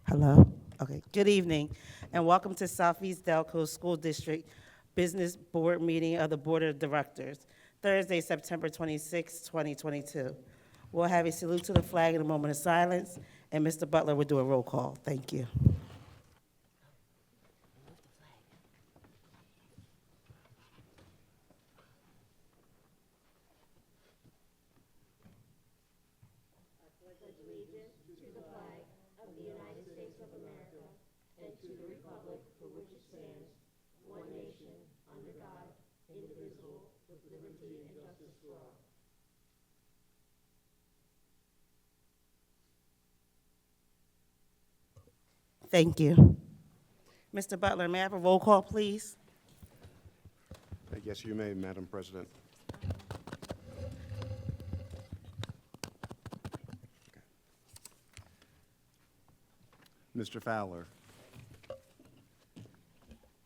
Hello? Okay, good evening, and welcome to Southeast Delco School District Business Board Meeting of the Board of Directors, Thursday, September 26, 2022. We'll have a salute to the flag and a moment of silence, and Mr. Butler will do a roll call. Thank you. Thank you. Mr. Butler, may I have a roll call, please? Yes, you may, Madam President. Mr. Fowler,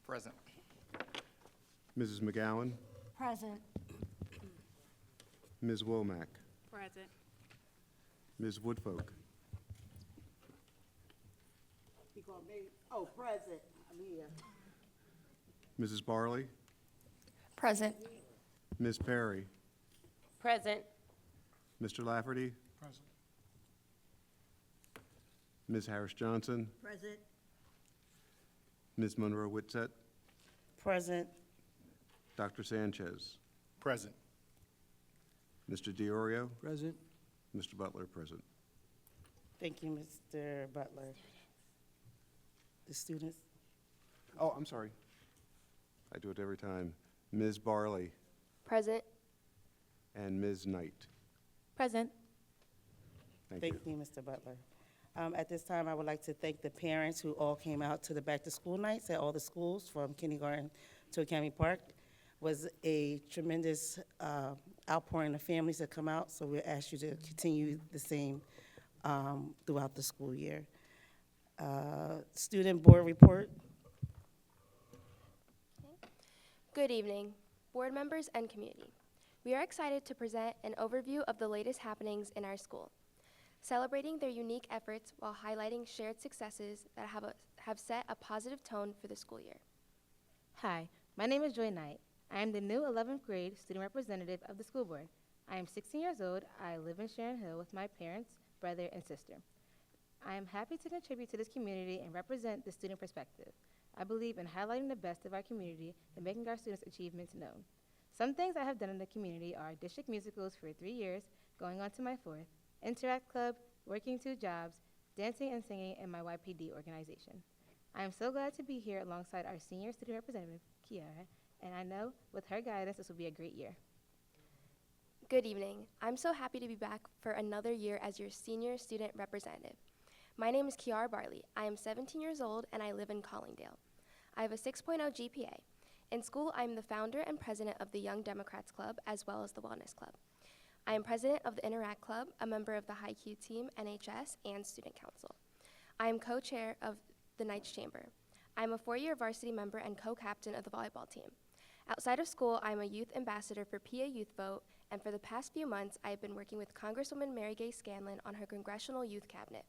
Present. Mrs. McGowan, Present. Ms. Womack, Present. Ms. Woodfolk, Present. I'm here. Mrs. Barley, Present. Ms. Perry, Present. Mr. Lafferty, Present. Ms. Harris Johnson, Present. Ms. Monroe Whitsett, Present. Dr. Sanchez, Present. Mr. DiOrio, Present. Mr. Butler, present. Thank you, Mr. Butler. The students? Oh, I'm sorry. I do it every time. Ms. Barley Present. and Ms. Knight. Present. Thank you. Thank you, Mr. Butler. At this time, I would like to thank the parents who all came out to the back-to-school nights at all the schools from kindergarten to Academy Park. Was a tremendous outpouring of families that come out, so we ask you to continue the same throughout the school year. Student board report. Good evening, board members and community. We are excited to present an overview of the latest happenings in our school, celebrating their unique efforts while highlighting shared successes that have set a positive tone for the school year. Hi, my name is Joy Knight. I am the new 11th grade student representative of the school board. I am 16 years old. I live in Sharon Hill with my parents, brother, and sister. I am happy to contribute to this community and represent the student perspective. I believe in highlighting the best of our community and making our students' achievements known. Some things I have done in the community are district musicals for 3 years, going on to my 4th, Interact Club, working 2 jobs, dancing and singing in my YPD organization. I am so glad to be here alongside our senior student representative, Kiara, and I know with her guidance this will be a great year. Good evening. I'm so happy to be back for another year as your senior student representative. My name is Kiara Barley. I am 17 years old and I live in Collingdale. I have a 6.0 GPA. In school, I am the founder and president of the Young Democrats Club as well as the Wellness Club. I am president of the Interact Club, a member of the High Q team, NHS, and Student Council. I am co-chair of the Knights Chamber. I am a 4-year varsity member and co-captain of the volleyball team. Outside of school, I am a youth ambassador for PA Youth Vote, and for the past few months, I have been working with Congresswoman Mary Gay Scanlon on her Congressional Youth Cabinet.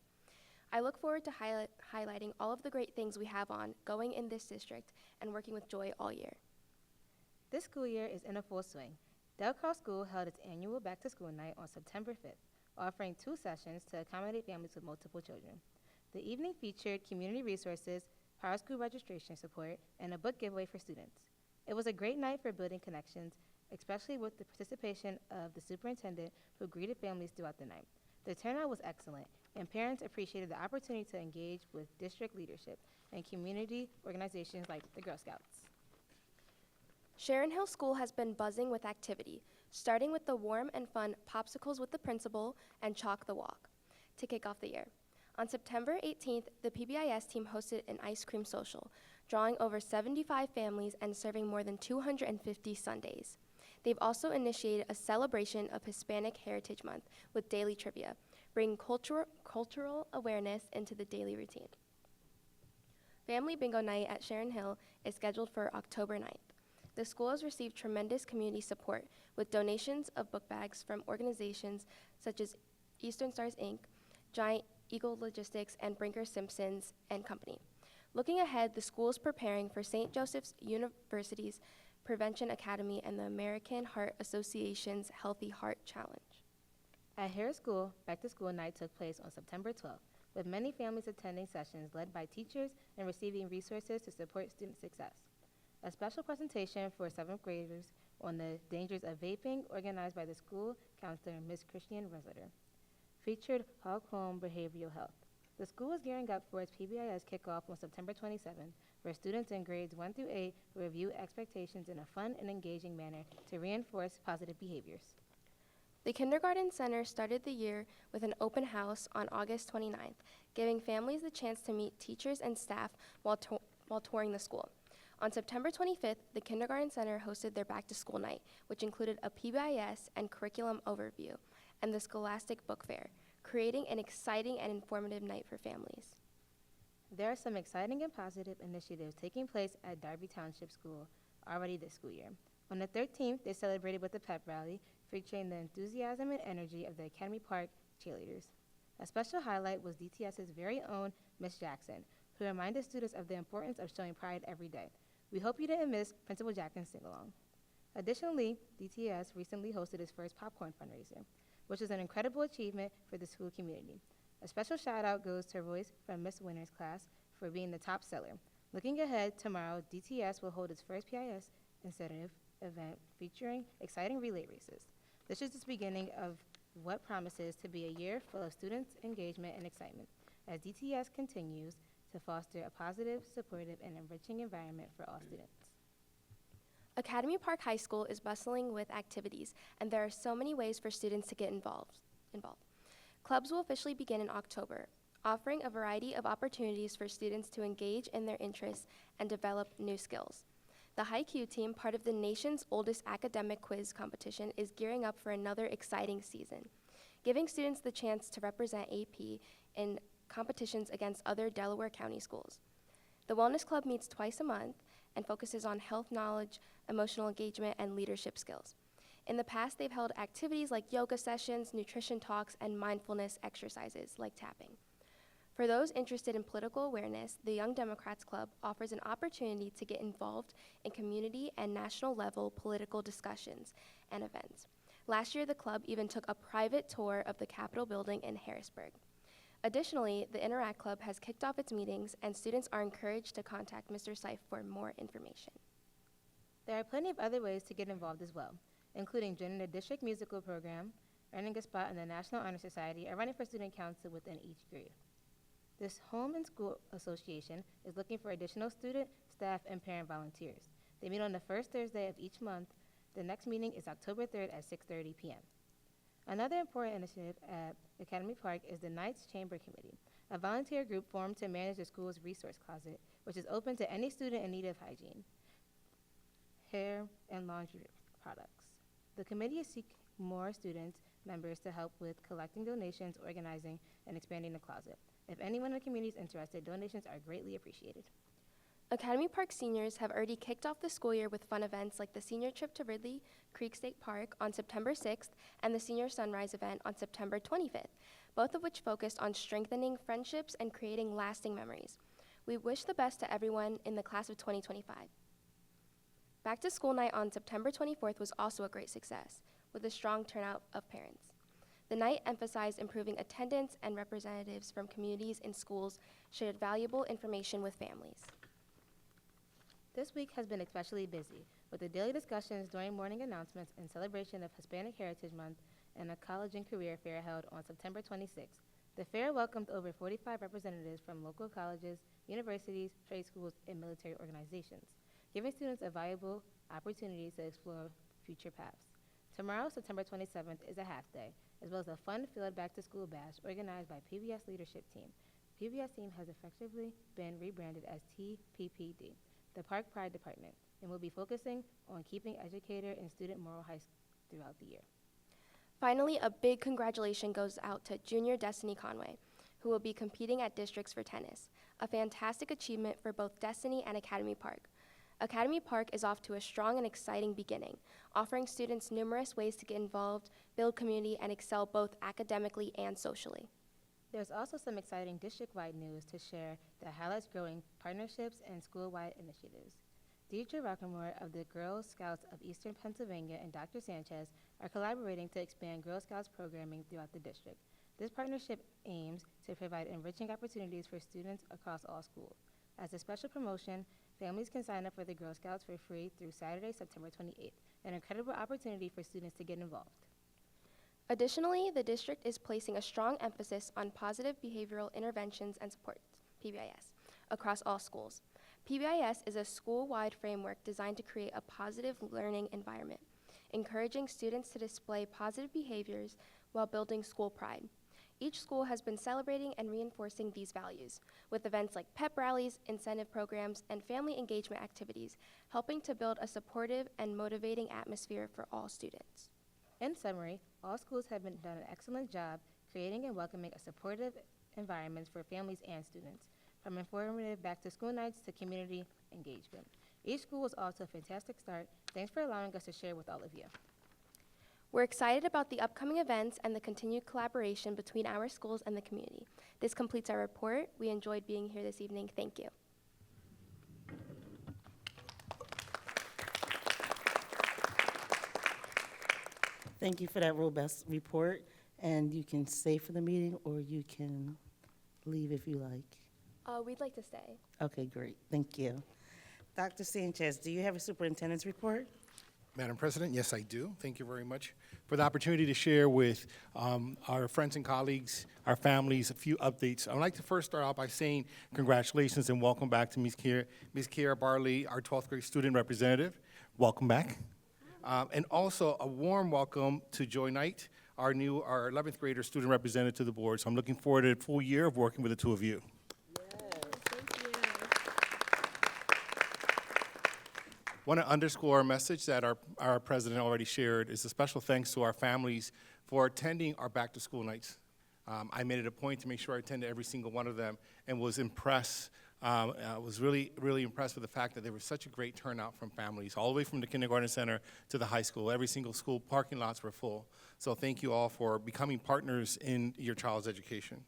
I look forward to highlighting all of the great things we have on going in this district and working with Joy all year. This school year is in a full swing. Del Carl School held its annual back-to-school night on September 5th, offering 2 sessions to accommodate families with multiple children. The evening featured community resources, Power School registration support, and a book giveaway for students. It was a great night for building connections, especially with the participation of the superintendent who greeted families throughout the night. The turnout was excellent, and parents appreciated the opportunity to engage with district leadership and community organizations like the Girl Scouts. Sharon Hill School has been buzzing with activity, starting with the warm and fun Popsicles with the Principal and Chalk the Walk to kick off the year. On September 18th, the PBIS team hosted an ice cream social, drawing over 75 families and serving more than 250 sundaes. They've also initiated a celebration of Hispanic Heritage Month with daily trivia, bringing cultural awareness into the daily routine. Family Bingo Night at Sharon Hill is scheduled for October 9th. The school has received tremendous community support with donations of book bags from organizations such as Eastern Stars Inc., Giant Eagle Logistics, and Brinker Simpsons and Company. Looking ahead, the school is preparing for St. Joseph's University's Prevention Academy and the American Heart Association's Healthy Heart Challenge. At Harris School, Back to School Night took place on September 12th, with many families attending sessions led by teachers and receiving resources to support student success. A special presentation for 7th graders on the dangers of vaping, organized by the school counselor, Ms. Christian Resiter, featured Hog Home Behavioral Health. The school is gearing up for its PBIS kickoff on September 27th, where students in grades 1 through 8 will review expectations in a fun and engaging manner to reinforce positive behaviors. The Kindergarten Center started the year with an open house on August 29th, giving families the chance to meet teachers and staff while touring the school. On September 25th, the Kindergarten Center hosted their Back to School Night, which included a PBIS and curriculum overview and the Scholastic Book Fair, creating an exciting and informative night for families. There are some exciting and positive initiatives taking place at Darby Township School already this school year. On the 13th, they celebrated with a pep rally featuring the enthusiasm and energy of the Academy Park cheerleaders. A special highlight was DTS's very own Miss Jackson, who reminded students of the importance of showing pride every day. We hope you didn't miss Principal Jackson's sing-along. Additionally, DTS recently hosted its first popcorn fundraiser, which is an incredible achievement for the school community. A special shout-out goes to Royce from Miss Winter's class for being the top seller. Looking ahead, tomorrow, DTS will hold its first PIS incentive event featuring exciting relay races. This is the beginning of what promises to be a year full of students' engagement and excitement, as DTS continues to foster a positive, supportive, and enriching environment for all students. Academy Park High School is bustling with activities, and there are so many ways for students to get involved. Clubs will officially begin in October, offering a variety of opportunities for students to engage in their interests and develop new skills. The High Q team, part of the nation's oldest academic quiz competition, is gearing up for another exciting season, giving students the chance to represent AP in competitions against other Delaware County schools. The Wellness Club meets twice a month and focuses on health knowledge, emotional engagement, and leadership skills. In the past, they've held activities like yoga sessions, nutrition talks, and mindfulness exercises like tapping. For those interested in political awareness, the Young Democrats Club offers an opportunity to get involved in community and national level political discussions and events. Last year, the club even took a private tour of the Capitol building in Harrisburg. Additionally, the Interact Club has kicked off its meetings, and students are encouraged to contact Mr. Seif for more information. There are plenty of other ways to get involved as well, including joining the district musical program, earning a spot in the National Honor Society, or running for student council within each grade. This Home and School Association is looking for additional student, staff, and parent volunteers. They meet on the first Thursday of each month. The next meeting is October 3rd at 6:30 p.m. Another important initiative at Academy Park is the Knights Chamber Committee, a volunteer group formed to manage the school's resource closet, which is open to any student in need of hygiene, hair, and laundry products. The committee seeks more students, members to help with collecting donations, organizing, and expanding the closet. If anyone in the community is interested, donations are greatly appreciated. Academy Park seniors have already kicked off the school year with fun events like the senior trip to Ridley Creek State Park on September 6th and the senior sunrise event on September 25th, both of which focused on strengthening friendships and creating lasting memories. We wish the best to everyone in the class of 2025. Back to School Night on September 24th was also a great success, with a strong turnout of parents. The night emphasized improving attendance, and representatives from communities and schools shared valuable information with families. This week has been especially busy, with the daily discussions during morning announcements in celebration of Hispanic Heritage Month and a college and career fair held on September 26th. The fair welcomed over 45 representatives from local colleges, universities, trade schools, and military organizations, giving students a valuable opportunity to explore future paths. Tomorrow, September 27th, is a half day, as well as a fun-filled back-to-school bash organized by PBS Leadership Team. PBS team has effectively been rebranded as TPPD, the Park Pride Department, and will be focusing on keeping educator and student moral high throughout the year. Finally, a big congratulations goes out to junior Destiny Conway, who will be competing at districts for tennis, a fantastic achievement for both Destiny and Academy Park. Academy Park is off to a strong and exciting beginning, offering students numerous ways to get involved, build community, and excel both academically and socially. There's also some exciting district-wide news to share that highlights growing partnerships and school-wide initiatives. Deidre Rockmore of the Girl Scouts of Eastern Pennsylvania and Dr. Sanchez are collaborating to expand Girl Scouts programming throughout the district. This partnership aims to provide enriching opportunities for students across all schools. As a special promotion, families can sign up for the Girl Scouts for free through Saturday, September 28th, an incredible opportunity for students to get involved. Additionally, the district is placing a strong emphasis on positive behavioral interventions and supports, PBIS, across all schools. PBIS is a school-wide framework designed to create a positive learning environment, encouraging students to display positive behaviors while building school pride. Each school has been celebrating and reinforcing these values, with events like pep rallies, incentive programs, and family engagement activities, helping to build a supportive and motivating atmosphere for all students. In summary, all schools have done an excellent job creating and welcoming a supportive environment for families and students, from informative back-to-school nights to community engagement. Each school was off to a fantastic start. Thanks for allowing us to share with all of you. We're excited about the upcoming events and the continued collaboration between our schools and the community. This completes our report. We enjoyed being here this evening. Thank you. Thank you for that robust report, and you can stay for the meeting, or you can leave if you like. We'd like to stay. Okay, great, thank you. Dr. Sanchez, do you have a superintendent's report? Madam President, yes, I do. Thank you very much for the opportunity to share with our friends and colleagues, our families, a few updates. I'd like to first start out by saying congratulations and welcome back to Ms. Kiara Barley, our 12th grade student representative. Welcome back. And also a warm welcome to Joy Knight, our 11th grader student representative to the board. So I'm looking forward to a full year of working with the two of you. Want to underscore a message that our president already shared is a special thanks to our families for attending our back-to-school nights. I made it a point to make sure I attended every single one of them and was impressed. I was really, really impressed with the fact that there was such a great turnout from families, all the way from the kindergarten center to the high school. Every single school parking lots were full. So thank you all for becoming partners in your child's education.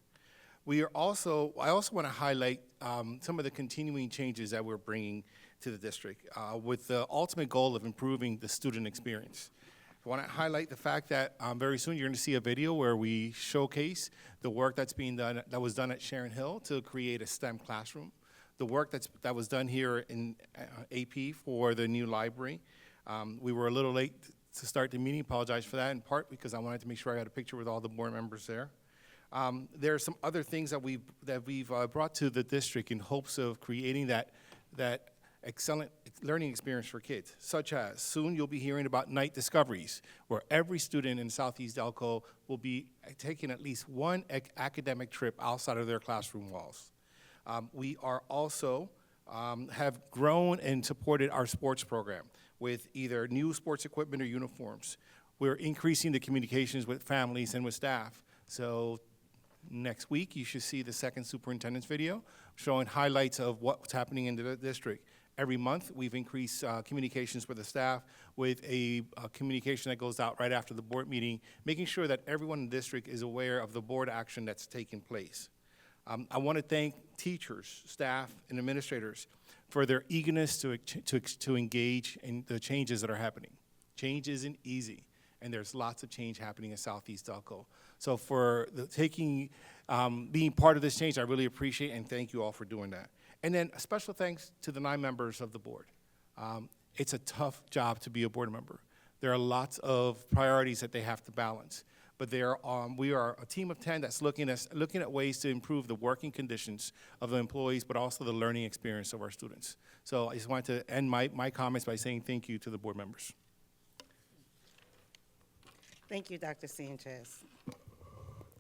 I also want to highlight some of the continuing changes that we're bringing to the district with the ultimate goal of improving the student experience. I want to highlight the fact that very soon you're going to see a video where we showcase the work that's being done, that was done at Sharon Hill to create a STEM classroom, the work that was done here in AP for the new library. We were a little late to start the meeting, apologize for that, in part because I wanted to make sure I had a picture with all the board members there. There are some other things that we've brought to the district in hopes of creating that excellent learning experience for kids, such as soon you'll be hearing about Night Discoveries, where every student in Southeast Delco will be taking at least one academic trip outside of their classroom walls. We are also have grown and supported our sports program with either new sports equipment or uniforms. We're increasing the communications with families and with staff. So next week, you should see the second superintendent's video showing highlights of what's happening in the district. Every month, we've increased communications with the staff with a communication that goes out right after the board meeting, making sure that everyone in the district is aware of the board action that's taking place. I want to thank teachers, staff, and administrators for their eagerness to engage in the changes that are happening. Change isn't easy, and there's lots of change happening in Southeast Delco. So for being part of this change, I really appreciate and thank you all for doing that. And then a special thanks to the 9 members of the board. It's a tough job to be a board member. There are lots of priorities that they have to balance. But we are a team of 10 that's looking at ways to improve the working conditions of the employees, but also the learning experience of our students. So I just wanted to end my comments by saying thank you to the board members. Thank you, Dr. Sanchez.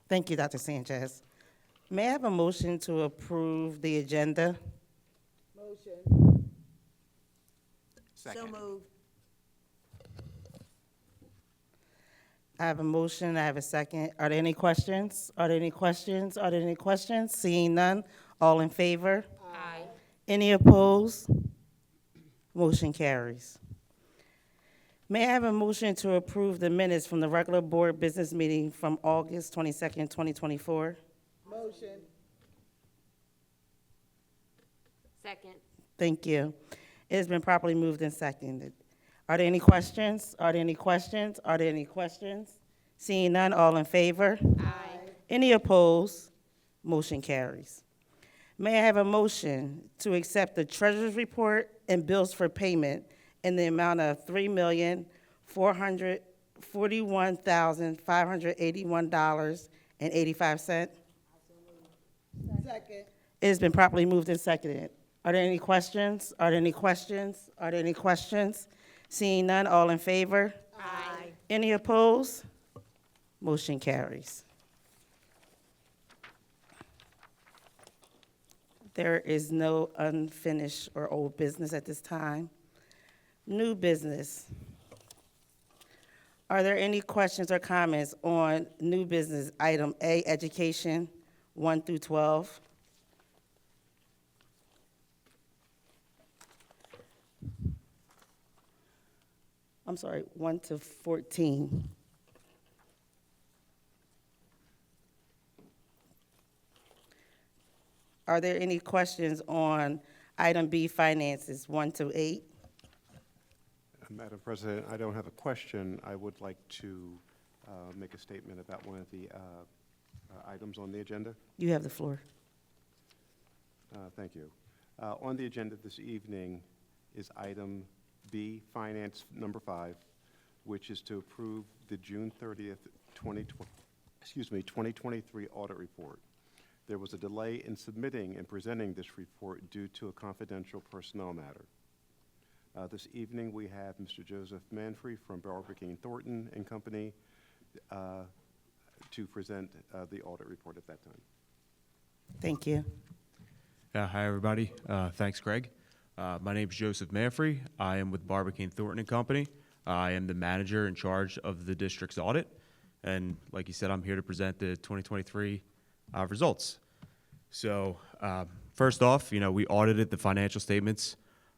Thank you, Dr. Sanchez. May I have a motion to approve the agenda? Motion. Second. So moved. I have a motion, I have a second. Are there any questions? Are there any questions? Are there any questions? Seeing none, all in favor? Aye. Any opposed? Motion carries. May I have a motion to approve the minutes from the regular board business meeting from August 22nd, 2024? Motion. Second. Thank you. It has been properly moved and seconded. Are there any questions? Are there any questions? Are there any questions? Seeing none, all in favor? Aye. Any opposed? Motion carries. May I have a motion to accept the treasurer's report and bills for payment in the amount of $3,441,581.85? Second. It has been properly moved and seconded. Are there any questions? Are there any questions? Are there any questions? Seeing none, all in favor? Aye. Any opposed? Motion carries. There is no unfinished or old business at this time. New business. Are there any questions or comments on new business item A, education, 1 through 12? I'm sorry, 1 to 14. Are there any questions on item B, finances, 1 to 8? Madam President, I don't have a question. I would like to make a statement about one of the items on the agenda. You have the floor. Thank you. On the agenda this evening is item B, finance number 5, which is to approve the June 30th, 2023 audit report. There was a delay in submitting and presenting this report due to a confidential personnel matter. This evening, we have Mr. Joseph Manfrey from Barber King Thornton and Company to present the audit report at that time. Thank you. Hi, everybody. Thanks, Greg. My name is Joseph Manfrey. I am with Barbicane Thornton and Company. I am the manager in charge of the district's audit. And like you said, I'm here to present the 2023 results. So first off, we audited the financial statements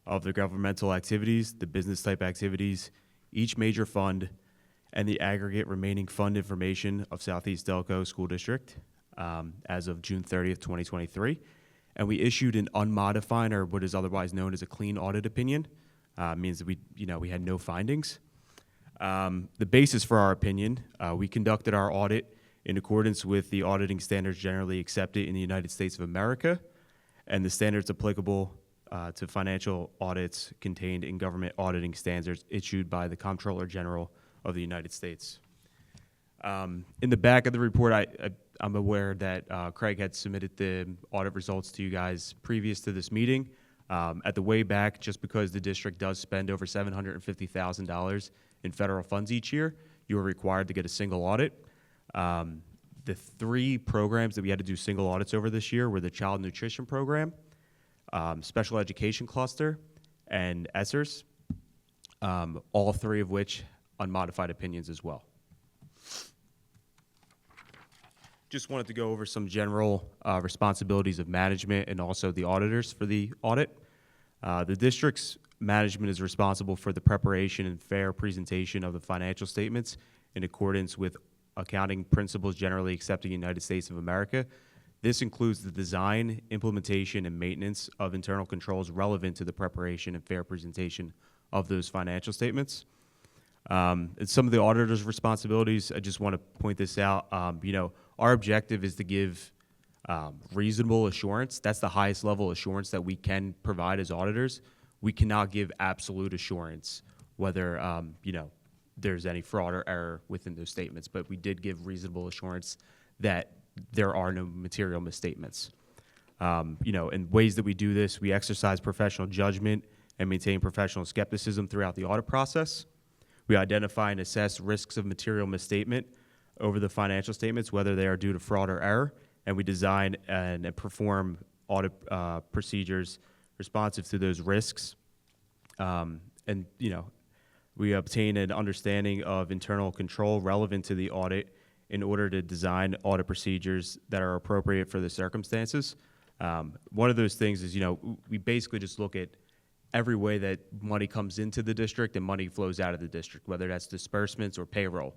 of the governmental activities, the business type activities, each major fund, and the aggregate remaining fund information of Southeast Delco School District as of June 30th, 2023. And we issued an unmodified, or what is otherwise known as a clean audit opinion. Means that we had no findings. The basis for our opinion, we conducted our audit in accordance with the auditing standards generally accepted in the United States of America and the standards applicable to financial audits contained in government auditing standards issued by the Comptroller General of the United States. In the back of the report, I'm aware that Craig had submitted the audit results to you guys previous to this meeting. At the way back, just because the district does spend over $750,000 in federal funds each year, you are required to get a single audit. The 3 programs that we had to do single audits over this year were the Child Nutrition Program, Special Education Cluster, and ESSERS, all 3 of which unmodified opinions as well. Just wanted to go over some general responsibilities of management and also the auditors for the audit. The district's management is responsible for the preparation and fair presentation of the financial statements in accordance with accounting principles generally accepted in the United States of America. This includes the design, implementation, and maintenance of internal controls relevant to the preparation and fair presentation of those financial statements. And some of the auditor's responsibilities, I just want to point this out. Our objective is to give reasonable assurance. That's the highest level assurance that we can provide as auditors. We cannot give absolute assurance whether there's any fraud or error within those statements, but we did give reasonable assurance that there are no material misstatements. In ways that we do this, we exercise professional judgment and maintain professional skepticism throughout the audit process. We identify and assess risks of material misstatement over the financial statements, whether they are due to fraud or error, and we design and perform audit procedures responsive to those risks. We obtain an understanding of internal control relevant to the audit in order to design audit procedures that are appropriate for the circumstances. One of those things is, we basically just look at every way that money comes into the district and money flows out of the district, whether that's disbursements or payroll.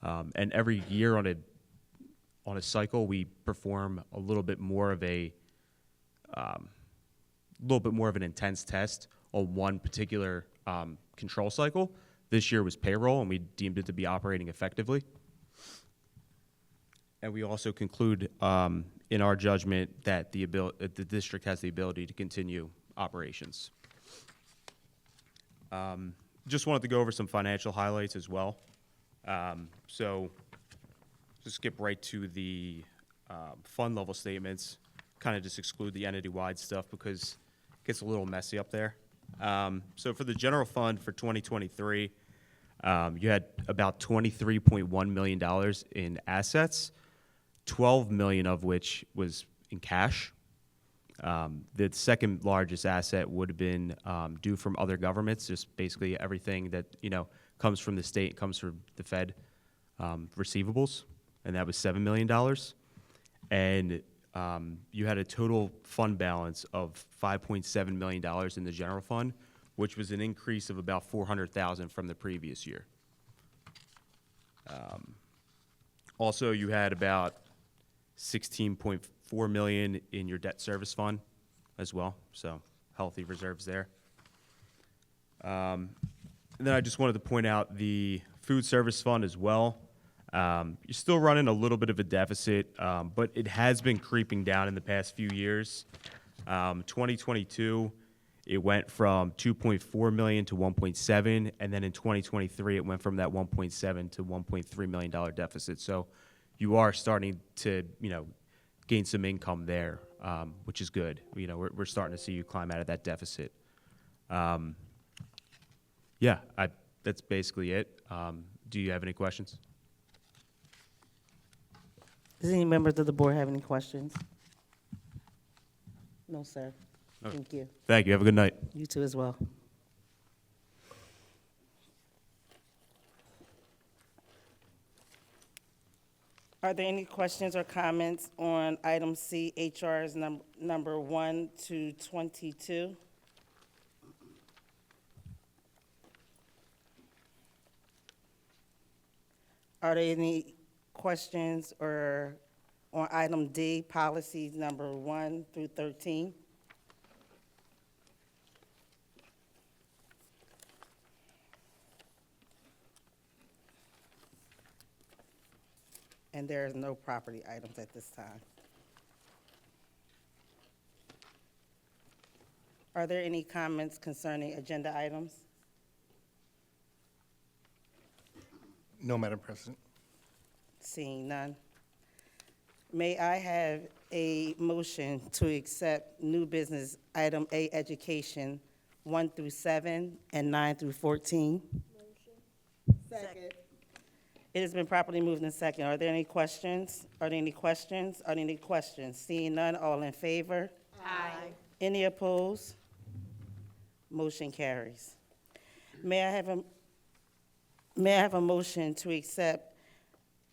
And every year on on a cycle, we perform a little bit more of an intense test on one particular control cycle. This year was payroll, and we deemed it to be operating effectively. And we also conclude in our judgment that the district has the ability to continue operations. Just wanted to go over some financial highlights as well. So just skip right to the fund level statements, kind of just exclude the entity-wide stuff because it gets a little messy up there. So for the general fund for 2023, you had about $23.1 million in assets, $12 million of which was in cash. The second largest asset would have been due from other governments, just basically everything that, comes from the state, comes from the Fed receivables, and that was $7 million. And you had a total fund balance of $5.7 million in the general fund, which was an increase of about $400,000 from the previous year. Also, you had about $16.4 million in your debt service fund as well, so healthy reserves there. And then I just wanted to point out the food service fund as well. You're still running a little bit of a deficit, but it has been creeping down in the past few years. 2022, it went from $2.4 million to 1.7, and then in 2023, it went from that 1.7 to $1.3 million deficit. So you are starting to, gain some income there, which is good. We're starting to see you climb out of that deficit. That's basically it. Do you have any questions? Does any members of the board have any questions? No, sir. Okay. Thank you. Thank you. Have a good night. You too as well. Are there any questions or comments on item C, HR's number 1 to 22? Are there any questions or on item D, policies number 1 through 13? And there is no property items at this time. Are there any comments concerning agenda items? No, Madam President. Seeing none. May I have a motion to accept new business item A, education, 1 through 7 and 9 through 14? Second. It has been properly moved in second. Are there any questions? Are there any questions? Are there any questions? Seeing none, all in favor? Aye. Any opposed? Motion carries. May I have a motion to accept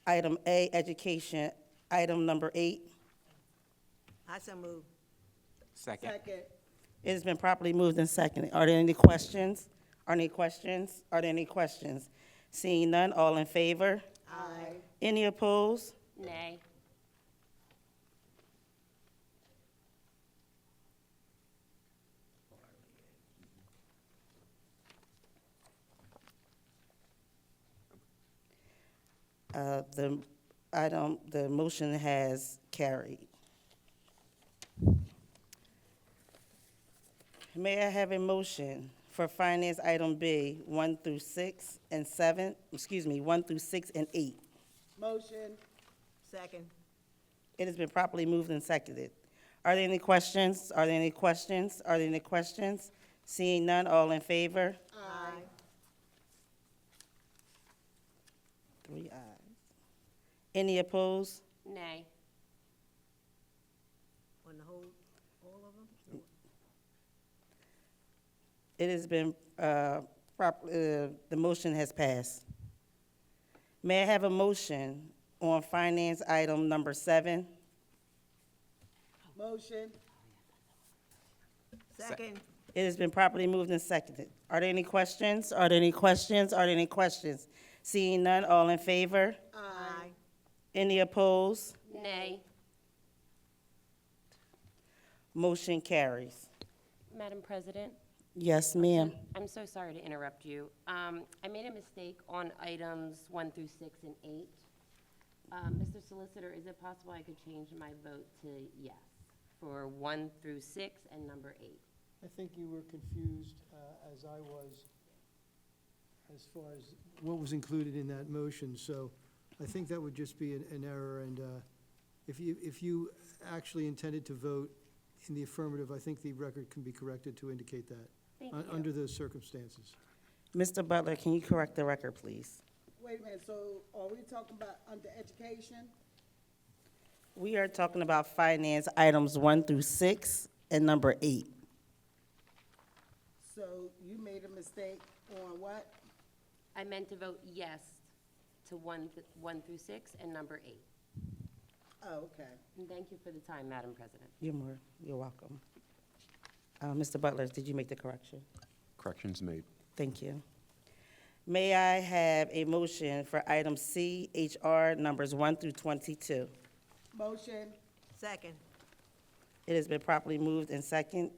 item A, education, item number 8? I so move. Second. Second. It has been properly moved and seconded. Are there any questions? Are there any questions? Are there any questions? Seeing none, all in favor? Aye. Any opposed? Nay. The motion has carried. May I have a motion for finance item B, 1 through 6 and 7, 1 through 6 and 8? Motion. Second. It has been properly moved and seconded. Are there any questions? Are there any questions? Are there any questions? Seeing none, all in favor? Aye. 3 ayes. Any opposed? Nay. On the whole, all of them? It has been, the motion has passed. May I have a motion on finance item number 7? Motion. Second. It has been properly moved and seconded. Are there any questions? Are there any questions? Are there any questions? Seeing none, all in favor? Aye. Any opposed? Nay. Motion carries. Madam President? Yes, ma'am. I'm so sorry to interrupt you. I made a mistake on items 1 through 6 and 8. Mr. Solicitor, is it possible I could change my vote to yes for 1 through 6 and number 8? I think you were confused, as I was, as far as what was included in that motion, so I think that would just be an error, and if you actually intended to vote in the affirmative, I think the record can be corrected to indicate that, Thank you. under those circumstances. Mr. Butler, can you correct the record, please? Wait a minute, so are we talking about under education? We are talking about finance items 1 through 6 and number 8. So you made a mistake on what? I meant to vote yes to 1 through 6 and number 8. Oh, okay. And thank you for the time, Madam President. You're welcome. Mr. Butler, did you make the correction? Corrections made. Thank you. May I have a motion for item C, HR numbers 1 through 22? Motion. Second. It has been properly moved and second.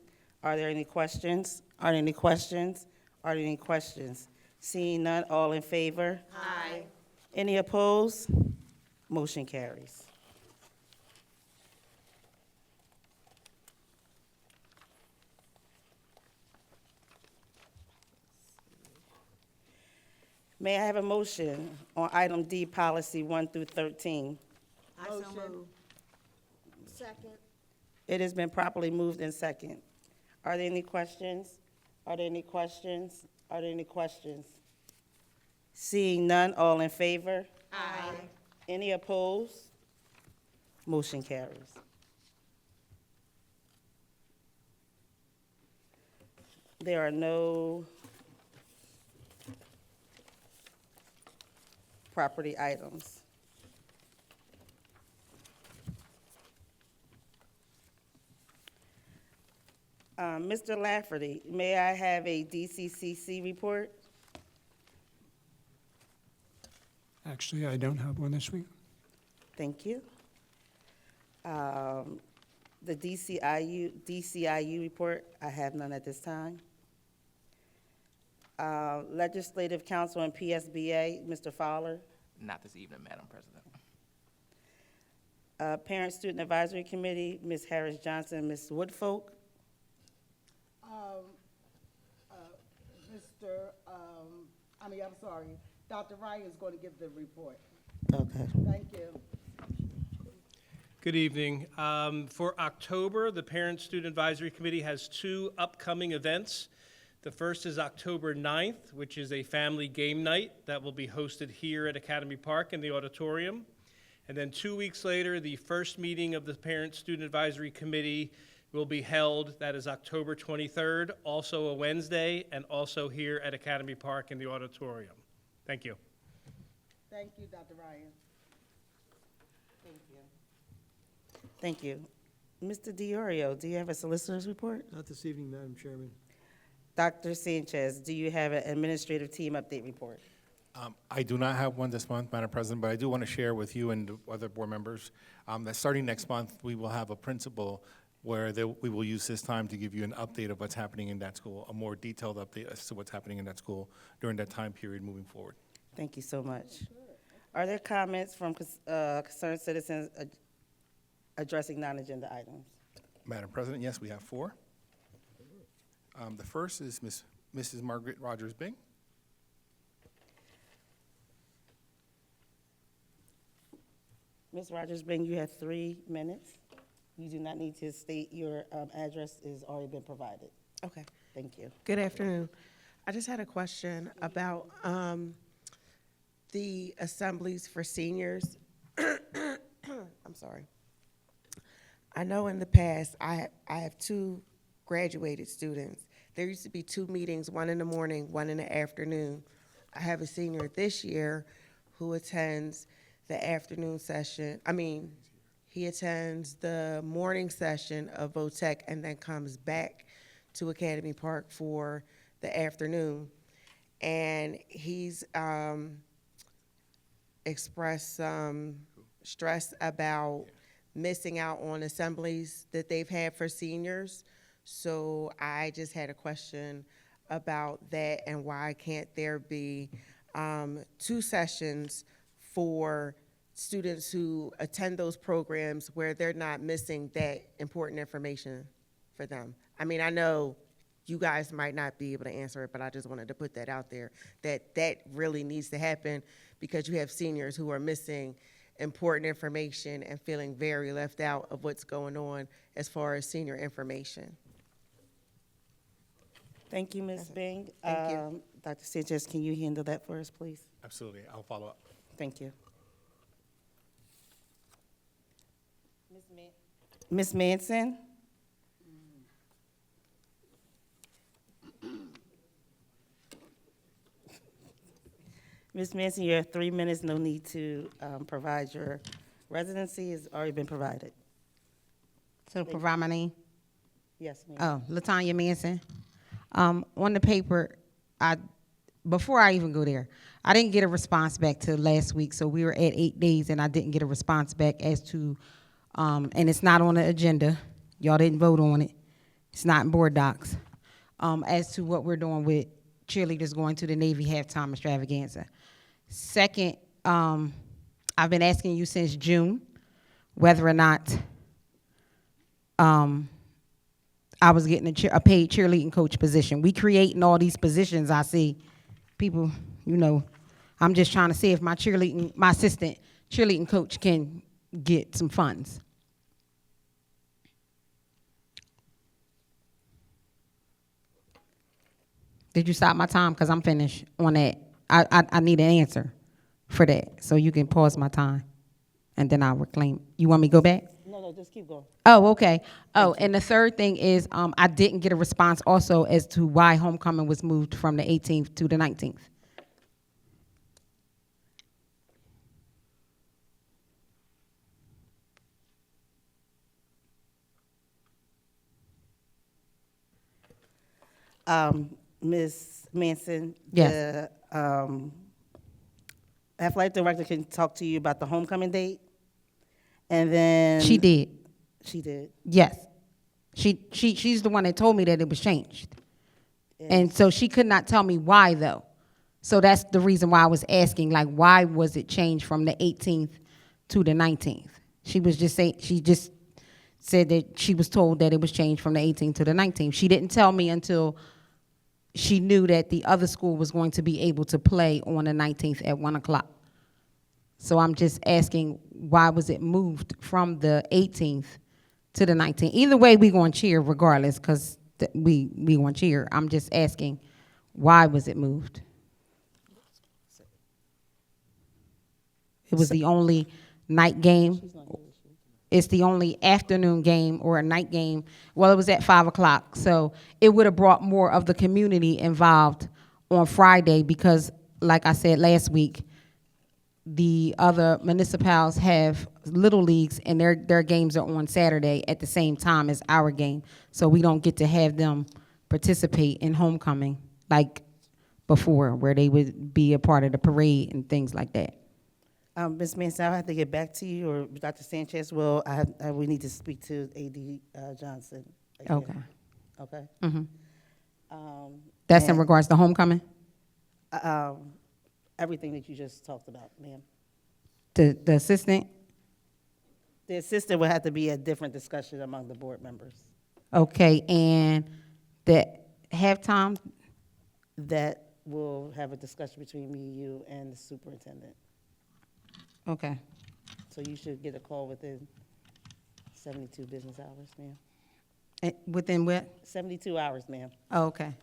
Are there any questions? Are there any questions? Are there any questions? Seeing none, all in favor? Aye. Any opposed? Motion carries. May I have a motion on item D, policy 1 through 13? I so move. Second. It has been properly moved and second. Are there any questions? Are there any questions? Are there any questions? Seeing none, all in favor? Aye. Any opposed? Motion carries. There are no property items. Mr. Lafferty, may I have a DCCC report? Actually, I don't have one this week. Thank you. The DCIU report, I have none at this time. Legislative Council and PSBA, Mr. Fowler. Not this evening, Madam President. Parent-Student Advisory Committee, Ms. Harris Johnson, Ms. Woodfolk. I'm sorry, Dr. Ryan is going to give the report. Okay. Thank you. Good evening. For October, the Parent-Student Advisory Committee has 2 upcoming events. The first is October 9th, which is a family game night that will be hosted here at Academy Park in the auditorium. And then 2 weeks later, the first meeting of the Parent-Student Advisory Committee will be held. That is October 23rd, also a Wednesday, and also here at Academy Park in the auditorium. Thank you. Thank you, Dr. Ryan. Thank you. Thank you. Mr. DiOrio, do you have a solicitor's report? Not this evening, Madam Chairman. Dr. Sanchez, do you have an administrative team update report? I do not have one this month, Madam President, but I do want to share with you and the other board members that starting next month, we will have a principal where we will use this time to give you an update of what's happening in that school, a more detailed update as to what's happening in that school during that time period moving forward. Thank you so much. Are there comments from concerned citizens addressing non-agenda items? Madam President, yes, we have 4. The first is Mrs. Margaret Rogers-Bing. Ms. Rogers-Bing, you have 3 minutes. You do not need to state your address has already been provided. Okay. Thank you. Good afternoon. I just had a question about the assemblies for seniors. I'm sorry. I know in the past, I have 2 graduated students. There used to be 2 meetings, one in the morning, one in the afternoon. I have a senior this year who attends the afternoon session. He attends the morning session of VOTEC and then comes back to Academy Park for the afternoon. And he's expressed some stressed about missing out on assemblies that they've had for seniors. So I just had a question about that and why can't there be 2 sessions for students who attend those programs where they're not missing that important information for them? I mean, I know you guys might not be able to answer it, but I just wanted to put that out there, that really needs to happen because you have seniors who are missing important information and feeling very left out of what's going on as far as senior information. Thank you, Ms. Bing. Thank you. Dr. Sanchez, can you handle that for us, please? Absolutely, I'll follow up. Thank you. Ms. Manson? Ms. Manson, you have 3 minutes. No need to provide your residency. It's already been provided. So provide my name? Yes, ma'am. Oh, Latanya Manson. On the paper, before I even go there, I didn't get a response back to last week, so we were at 8 days, and I didn't get a response back as to, and it's not on the agenda. Y'all didn't vote on it. It's not in board docs. As to what we're doing with cheerleaders going to the Navy halftime extravaganza. Second, I've been asking you since June whether or not I was getting a paid cheerleading coach position. We creating all these positions. I see people, I'm just trying to see if my assistant cheerleading coach can get some funds. Did you stop my time? Because I'm finished on that. I need an answer for that. So you can pause my time and then I'll reclaim. You want me to go back? No, just keep going. Oh, okay. Oh, and the third thing is I didn't get a response also as to why homecoming was moved from the 18th to the 19th. Ms. Manson? Yes. The athletic director can talk to you about the homecoming date, and then She did. She did. Yes. She's the one that told me that it was changed. And so she could not tell me why, though. So that's the reason why I was asking, like, why was it changed from the 18th to the 19th? She just said that she was told that it was changed from the 18th to the 19th. She didn't tell me until she knew that the other school was going to be able to play on the 19th at 1 o'clock. So I'm just asking, why was it moved from the 18th to the 19th? Either way, we going to cheer regardless, because we going to cheer. I'm just asking, why was it moved? It was the only night game. It's the only afternoon game or a night game. Well, it was at 5 o'clock, so it would have brought more of the community involved on Friday because, like I said last week, the other municipalities have little leagues and their games are on Saturday at the same time as our game. So we don't get to have them participate in homecoming like before, where they would be a part of the parade and things like that. Ms. Manson, I'll have to get back to you, or Dr. Sanchez will. We need to speak to A.D. Johnson again. Okay. Okay? Mm-hmm. That's in and, regards to homecoming? Everything that you just talked about, ma'am. The assistant? The assistant would have to be a different discussion among the board members. Okay, and the halftime? That will have a discussion between me, you, and the superintendent. Okay. So you should get a call within 72 business hours, ma'am. Within what? 72 hours, ma'am. Oh, okay.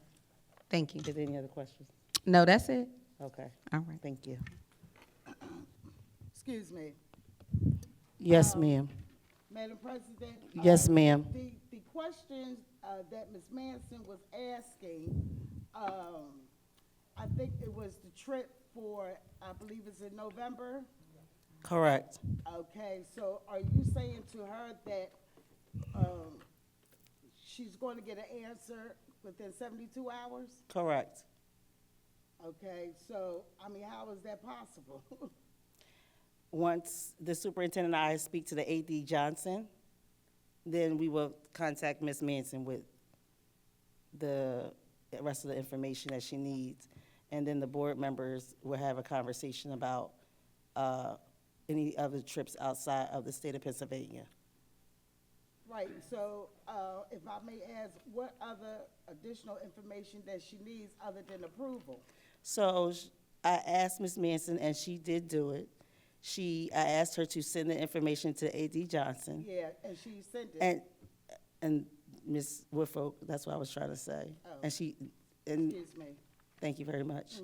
Thank you. Is there any other questions? No, that's it. Okay. All right. Thank you. Excuse me. Yes, ma'am. Madam President? Yes, ma'am. The questions that Ms. Manson was asking, I think it was the trip for, I believe it's in November? Correct. Okay, so are you saying to her that she's going to get an answer within 72 hours? Correct. Okay, so, I mean, how is that possible? once the superintendent and I speak to the AD Johnson, then we will contact Ms. Manson with the rest of the information that she needs. And then the board members will have a conversation about any other trips outside of the state of Pennsylvania. Right, so, if I may ask, what other additional information that she needs other than approval? So I asked Ms. Manson, and she did do it. I asked her to send the information to AD Johnson. Yeah, and she sent it. And Ms. Woodfolk, that's what I was trying to say. Oh. And Excuse me. thank you very much.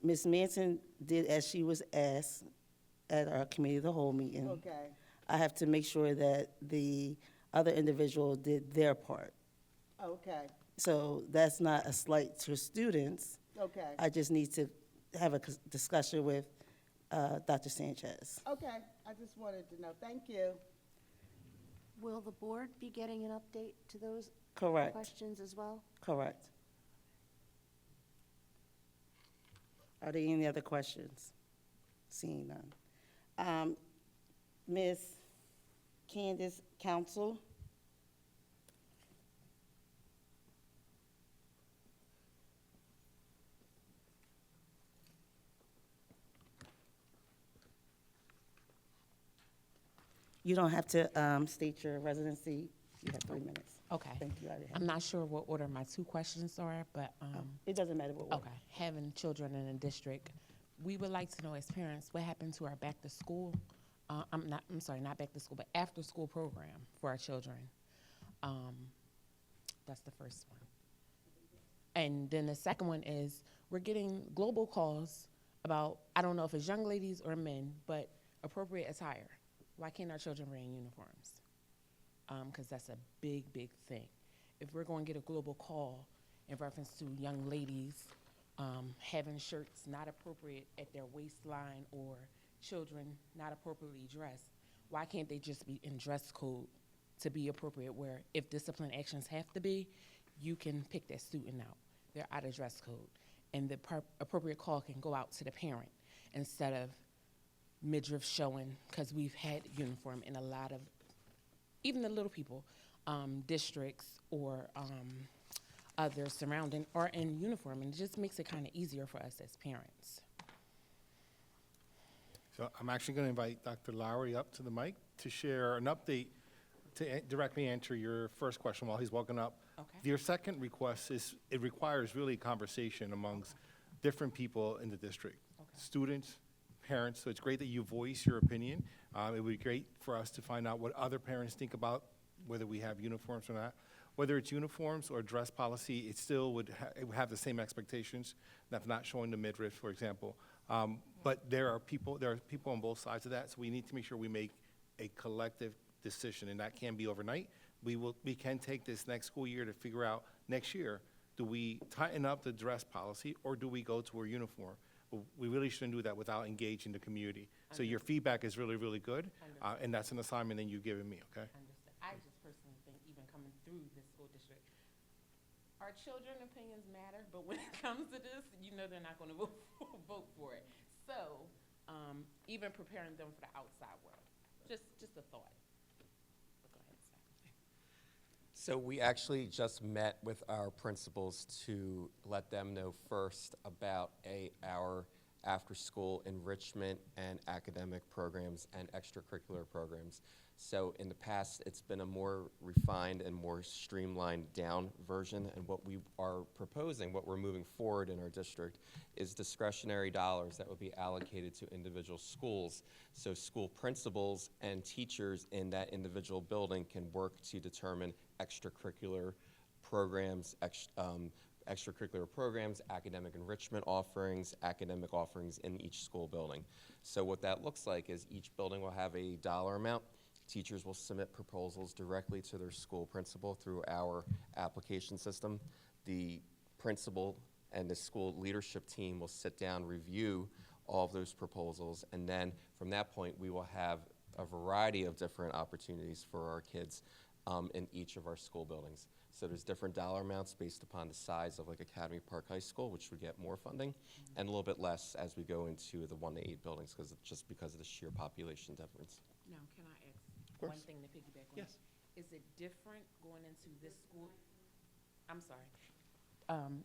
Ms. Manson did as she was asked at our committee of the whole meeting. Okay, I have to make sure that the other individual did their part. okay, So that's not a slight to students. okay, I just need to have a discussion with Dr. Sanchez. okay. I just wanted to know. Thank you. Will the board be getting an update to those Correct, questions as well? correct. Are there any other questions? Seeing none. Ms. Candace Council? You don't have to state your residency. You have 3 minutes. Okay. Thank you. I already have- I'm not sure what order my two questions are, but, It doesn't matter what order. okay. Having children in a district, we would like to know as parents, what happened to our back to school, not back to school, but after school program for our children? That's the first one. And then the second one is, we're getting global calls about, I don't know if it's young ladies or men, but appropriate attire. Why can't our children wear uniforms? Because that's a big, big thing. If we're going to get a global call in reference to young ladies having shirts not appropriate at their waistline or children not appropriately dressed, why can't they just be in dress code to be appropriate, where if discipline actions have to be, you can pick that student out. They're out of dress code. And the appropriate call can go out to the parent instead of midriff showing, because we've had uniform in a lot of, even the little people, districts or others surrounding are in uniform, and it just makes it kind of easier for us as parents. So I'm actually going to invite Dr. Lowry up to the mic to share an update to directly answer your first question while he's walking up. Okay. Your second request is, it requires really conversation amongst different people in the district, students, parents, so it's great that you voice your opinion. It would be great for us to find out what other parents think about whether we have uniforms or not. Whether it's uniforms or dress policy, it still would have the same expectations, of not showing the midriff, for example. But there are people on both sides of that, so we need to make sure we make a collective decision, and that can be overnight. We can take this next school year to figure out next year, do we tighten up the dress policy or do we go to a uniform? We really shouldn't do that without engaging the community. So your feedback is really, really good, and that's an assignment that you've given me, okay? Understood. I just personally think even coming through this school district, our children opinions matter, but when it comes to this, you know they're not gonna vote for it. So, even preparing them for the outside world, just a thought. But go ahead, sir. So we actually just met with our principals to let them know first about our after-school enrichment and academic programs and extracurricular programs. So in the past, it's been a more refined and more streamlined down version, and what we are proposing, what we're moving forward in our district, is discretionary dollars that would be allocated to individual schools. So school principals and teachers in that individual building can work to determine extracurricular programs, extracurricular programs, academic enrichment offerings, academic offerings in each school building. So what that looks like is each building will have a dollar amount. Teachers will submit proposals directly to their school principal through our application system. The principal and the school leadership team will sit down, review all of those proposals, and then from that point, we will have a variety of different opportunities for our kids in each of our school buildings. So there's different dollar amounts based upon the size of like Academy Park High School, which would get more funding, and a little bit less as we go into the 1 to 8 buildings, just because of the sheer population difference. Now, can I ask course. one thing to piggyback on? Yes. Is it different going into this school? I'm sorry.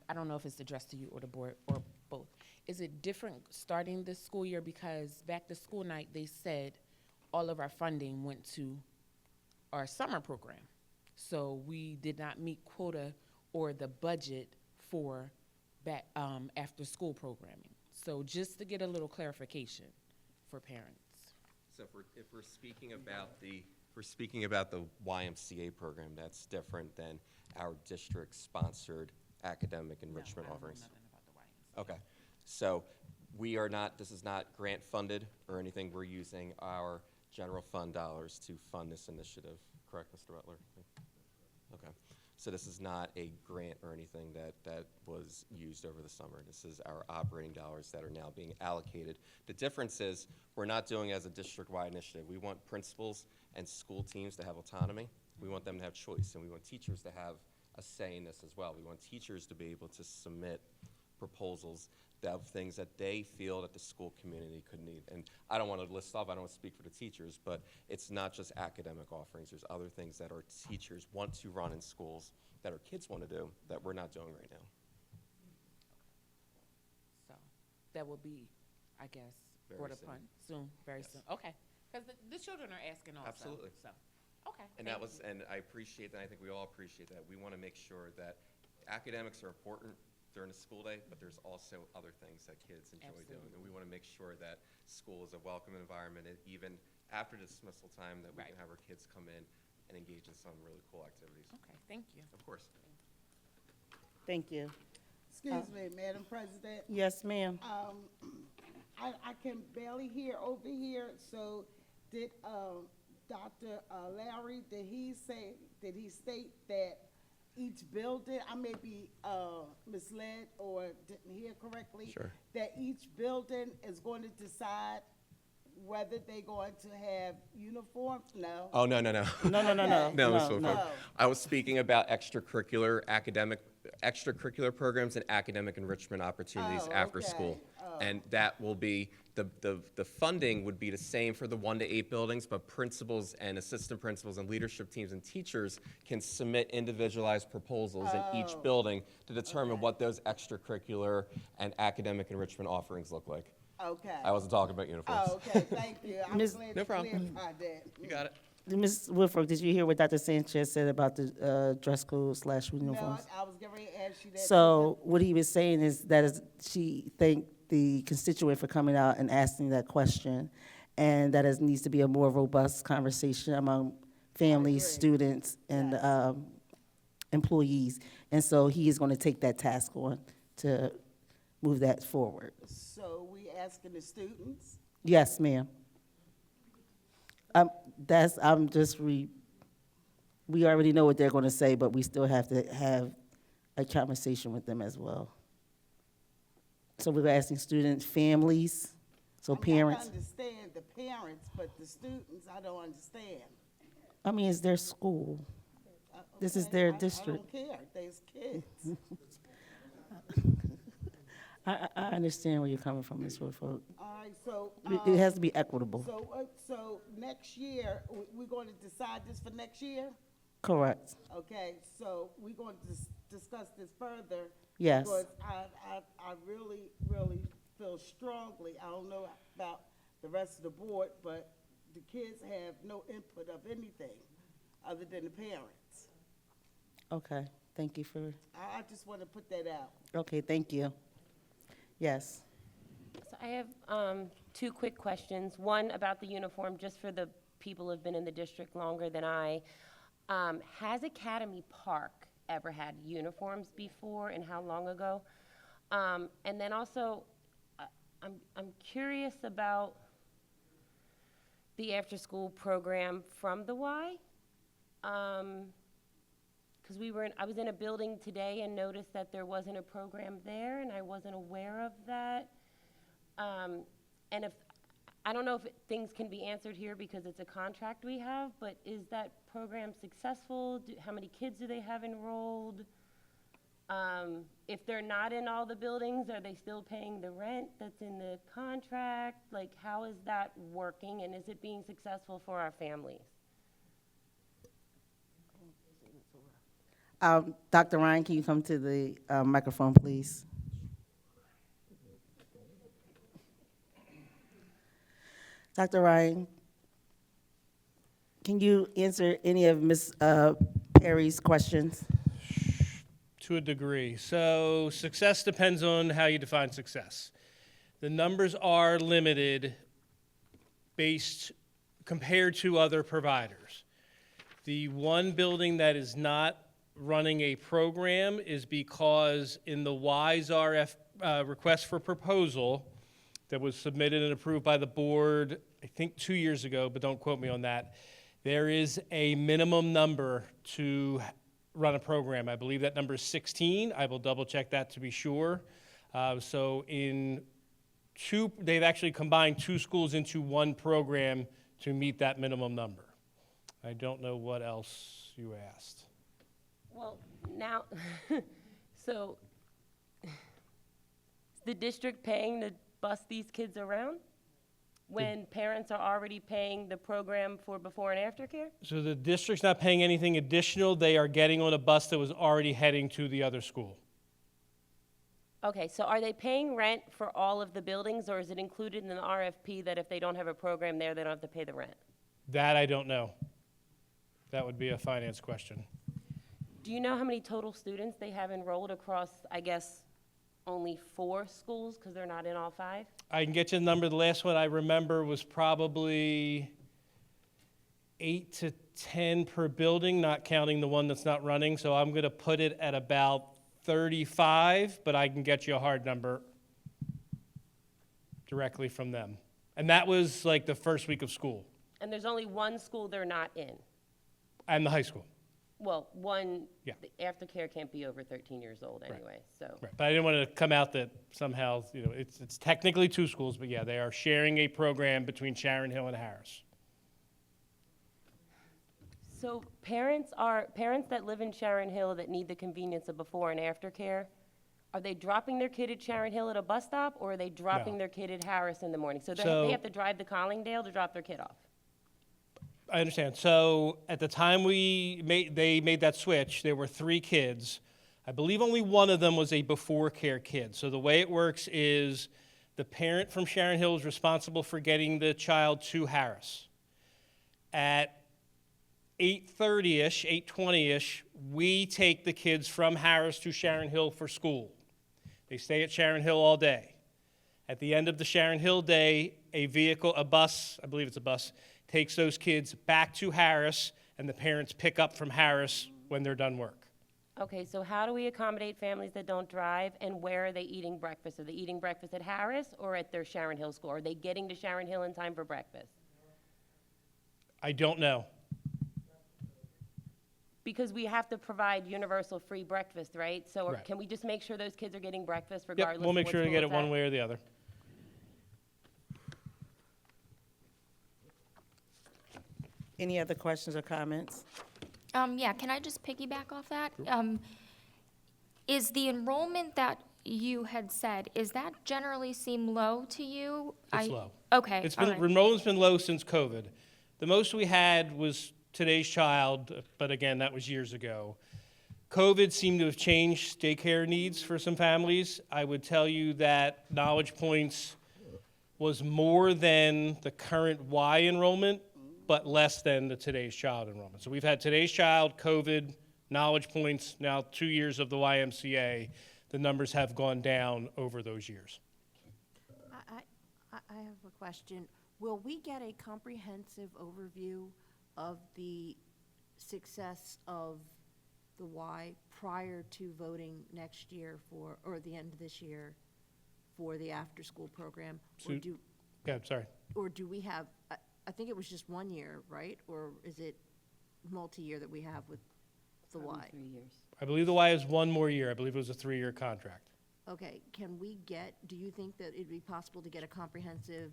I don't know if it's addressed to you or the board or both. Is it different starting this school year because back to school night, they said all of our funding went to our summer program. So we did not meet quota or the budget for back, after school programming. So just to get a little clarification for parents. So if we're speaking about the YMCA program, that's different than our district-sponsored academic enrichment offerings. Nothing about the YMCA. Okay, so we are not, this is not grant funded or anything. We're using our general fund dollars to fund this initiative. Correct, Mr. Butler? Okay, so this is not a grant or anything that was used over the summer. This is our operating dollars that are now being allocated. The difference is we're not doing it as a district-wide initiative. We want principals and school teams to have autonomy. We want them to have choice, and we want teachers to have a say in this as well. We want teachers to be able to submit proposals of things that they feel that the school community could need. And I don't want to list off, I don't want to speak for the teachers, but it's not just academic offerings. There's other things that our teachers want to run in schools that our kids want to do that we're not doing right now. So that will be, I guess, Very brought soon. upon soon, very Yes. soon. Okay, because the children are asking also. Absolutely. So, okay. And thank that was, you. and I appreciate that, I think we all appreciate that. We want to make sure that academics are important during the school day, but there's also other things that kids enjoy doing. And we want to make sure that school is a welcome environment, and even after dismissal time, that we Right. can have our kids come in and engage in some really cool activities. Okay, thank you. Of course. Thank you. Excuse me, Madam President. Yes, ma'am. I can barely hear over here, so did, Dr. Larry, did he state that each building, I may be, misled or didn't hear correctly? Sure. That each building is going to decide whether they're going to have uniforms? No. Oh, no, no, no. No, no, no, no. No, Ms. no, Wilford. no. I was speaking about extracurricular programs and academic enrichment opportunities Oh, after okay. school. Oh. And that will be, the funding would be the same for the 1 to 8 buildings, but principals and assistant principals and leadership teams and teachers can submit individualized proposals in each Oh. building to determine what those extracurricular and academic enrichment offerings look like. Okay. I wasn't talking about uniforms. Oh, okay, thank you. I'm Miss- glad No you problem. clarified that. You got it. Ms. Wilford, did you hear what Dr. Sanchez said about the dress code / No, uniforms? I was getting ready to ask you that. So what he was saying is that she thanked the constituent for coming out and asking that question, and that it needs to be a more robust conversation among families, agree. students, and employees. And so he is going to take that task on to move that forward. So we asking the students? Yes, ma'am. We already know what they're going to say, but we still have to have a conversation with them as well. So we're asking students, families, so I mean, parents. I understand the parents, but the students, I don't understand. I mean, it's their school. This is Okay, their I district. don't care, there's kids. I understand where you're coming from, Ms. Woodford. All right, so. It has to be equitable. So next year, we're going to decide this for next year? Correct. Okay, so we're going to discuss this further. Yes. Because I really, really feel strongly, I don't know about the rest of the board, but the kids have no input of anything other than the parents. Okay, thank you for, I just want to put that out. okay, thank you. Yes. So I have two quick questions. One about the uniform, just for the people who have been in the district longer than I. Has Academy Park ever had uniforms before, and how long ago? And then also, I'm curious about the after-school program from the Y. Because I was in a building today and noticed that there wasn't a program there, and I wasn't aware of that. And if, I don't know if things can be answered here because it's a contract we have, but is that program successful? How many kids do they have enrolled? If they're not in all the buildings, are they still paying the rent that's in the contract? Like, how is that working, and is it being successful for our families? Dr. Ryan, can you come to the microphone, please? Dr. Ryan, can you answer any of Ms. Perry's questions? To a degree. So success depends on how you define success. The numbers are limited based compared to other providers. The one building that is not running a program is because in the WISE RF request for proposal that was submitted and approved by the board, I think 2 years ago, but don't quote me on that, there is a minimum number to run a program. I believe that number is 16. I will double check that to be sure. So they've actually combined 2 schools into one program to meet that minimum number. I don't know what else you asked. Well, now, so is the district paying to bus these kids around when parents are already paying the program for before and after care? So the district's not paying anything additional. They are getting on a bus that was already heading to the other school. Okay, so are they paying rent for all of the buildings, or is it included in the RFP that if they don't have a program there, they don't have to pay the rent? That I don't know. That would be a finance question. Do you know how many total students they have enrolled across, I guess, only 4 schools, because they're not in all 5? I can get you the number. The last one I remember was probably 8 to 10 per building, not counting the one that's not running. So I'm going to put it at about 35, but I can get you a hard number directly from them. And that was like the first week of school, And there's only 1 school they're not in. and the high school. Well, one, Yeah. the aftercare can't be over 13 years old anyway, so. Right. But I didn't want to come out that somehow, it's technically 2 schools, but yeah, they are sharing a program between Sharon Hill and Harris. So parents that live in Sharon Hill that need the convenience of before and after care, are they dropping their kid at Sharon Hill at a bus stop, or are they dropping their kid at Harris in the morning? So they have to drive to Collingdale to drop their kid off? I understand. So at the time they made that switch, there were 3 kids. I believe only one of them was a before care kid. So the way it works is the parent from Sharon Hill is responsible for getting the child to Harris. At 8:30-ish, 8:20-ish, we take the kids from Harris to Sharon Hill for school. They stay at Sharon Hill all day. At the end of the Sharon Hill day, a bus, I believe it's a bus, takes those kids back to Harris, and the parents pick up from Harris when they're done work. Okay, so how do we accommodate families that don't drive, and where are they eating breakfast? Are they eating breakfast at Harris or at their Sharon Hill school? Are they getting to Sharon Hill in time for breakfast? I don't know. Because we have to provide universal free breakfast, right? So Right. can we just make sure those kids are getting breakfast Yep, regardless we'll of make what sure to school get it it's one at? way or the other. Any other questions or comments? Yeah, can I just piggyback off that? Is the enrollment that you had said, is that generally seem low to you? It's low. Okay, It's all been, right. enrollment's been low since COVID. The most we had was Today's Child, but again, that was years ago. COVID seemed to have changed daycare needs for some families. I would tell you that Knowledge Points was more than the current Y enrollment, but less than the Today's Child enrollment. So we've had Today's Child, COVID, Knowledge Points, now 2 years of the YMCA. The numbers have gone down over those years. I have a question. Will we get a comprehensive overview of the success of the Y prior to voting next year for, or the end of this year, for the after-school program? Yeah, sorry. Or do we have, I think it was just 1 year, right? Or is it multi-year that we have with the Y? 3 years. I believe the Y is 1 more year. I believe it was a 3-year contract. Okay, can we get, do you think that it'd be possible to get a comprehensive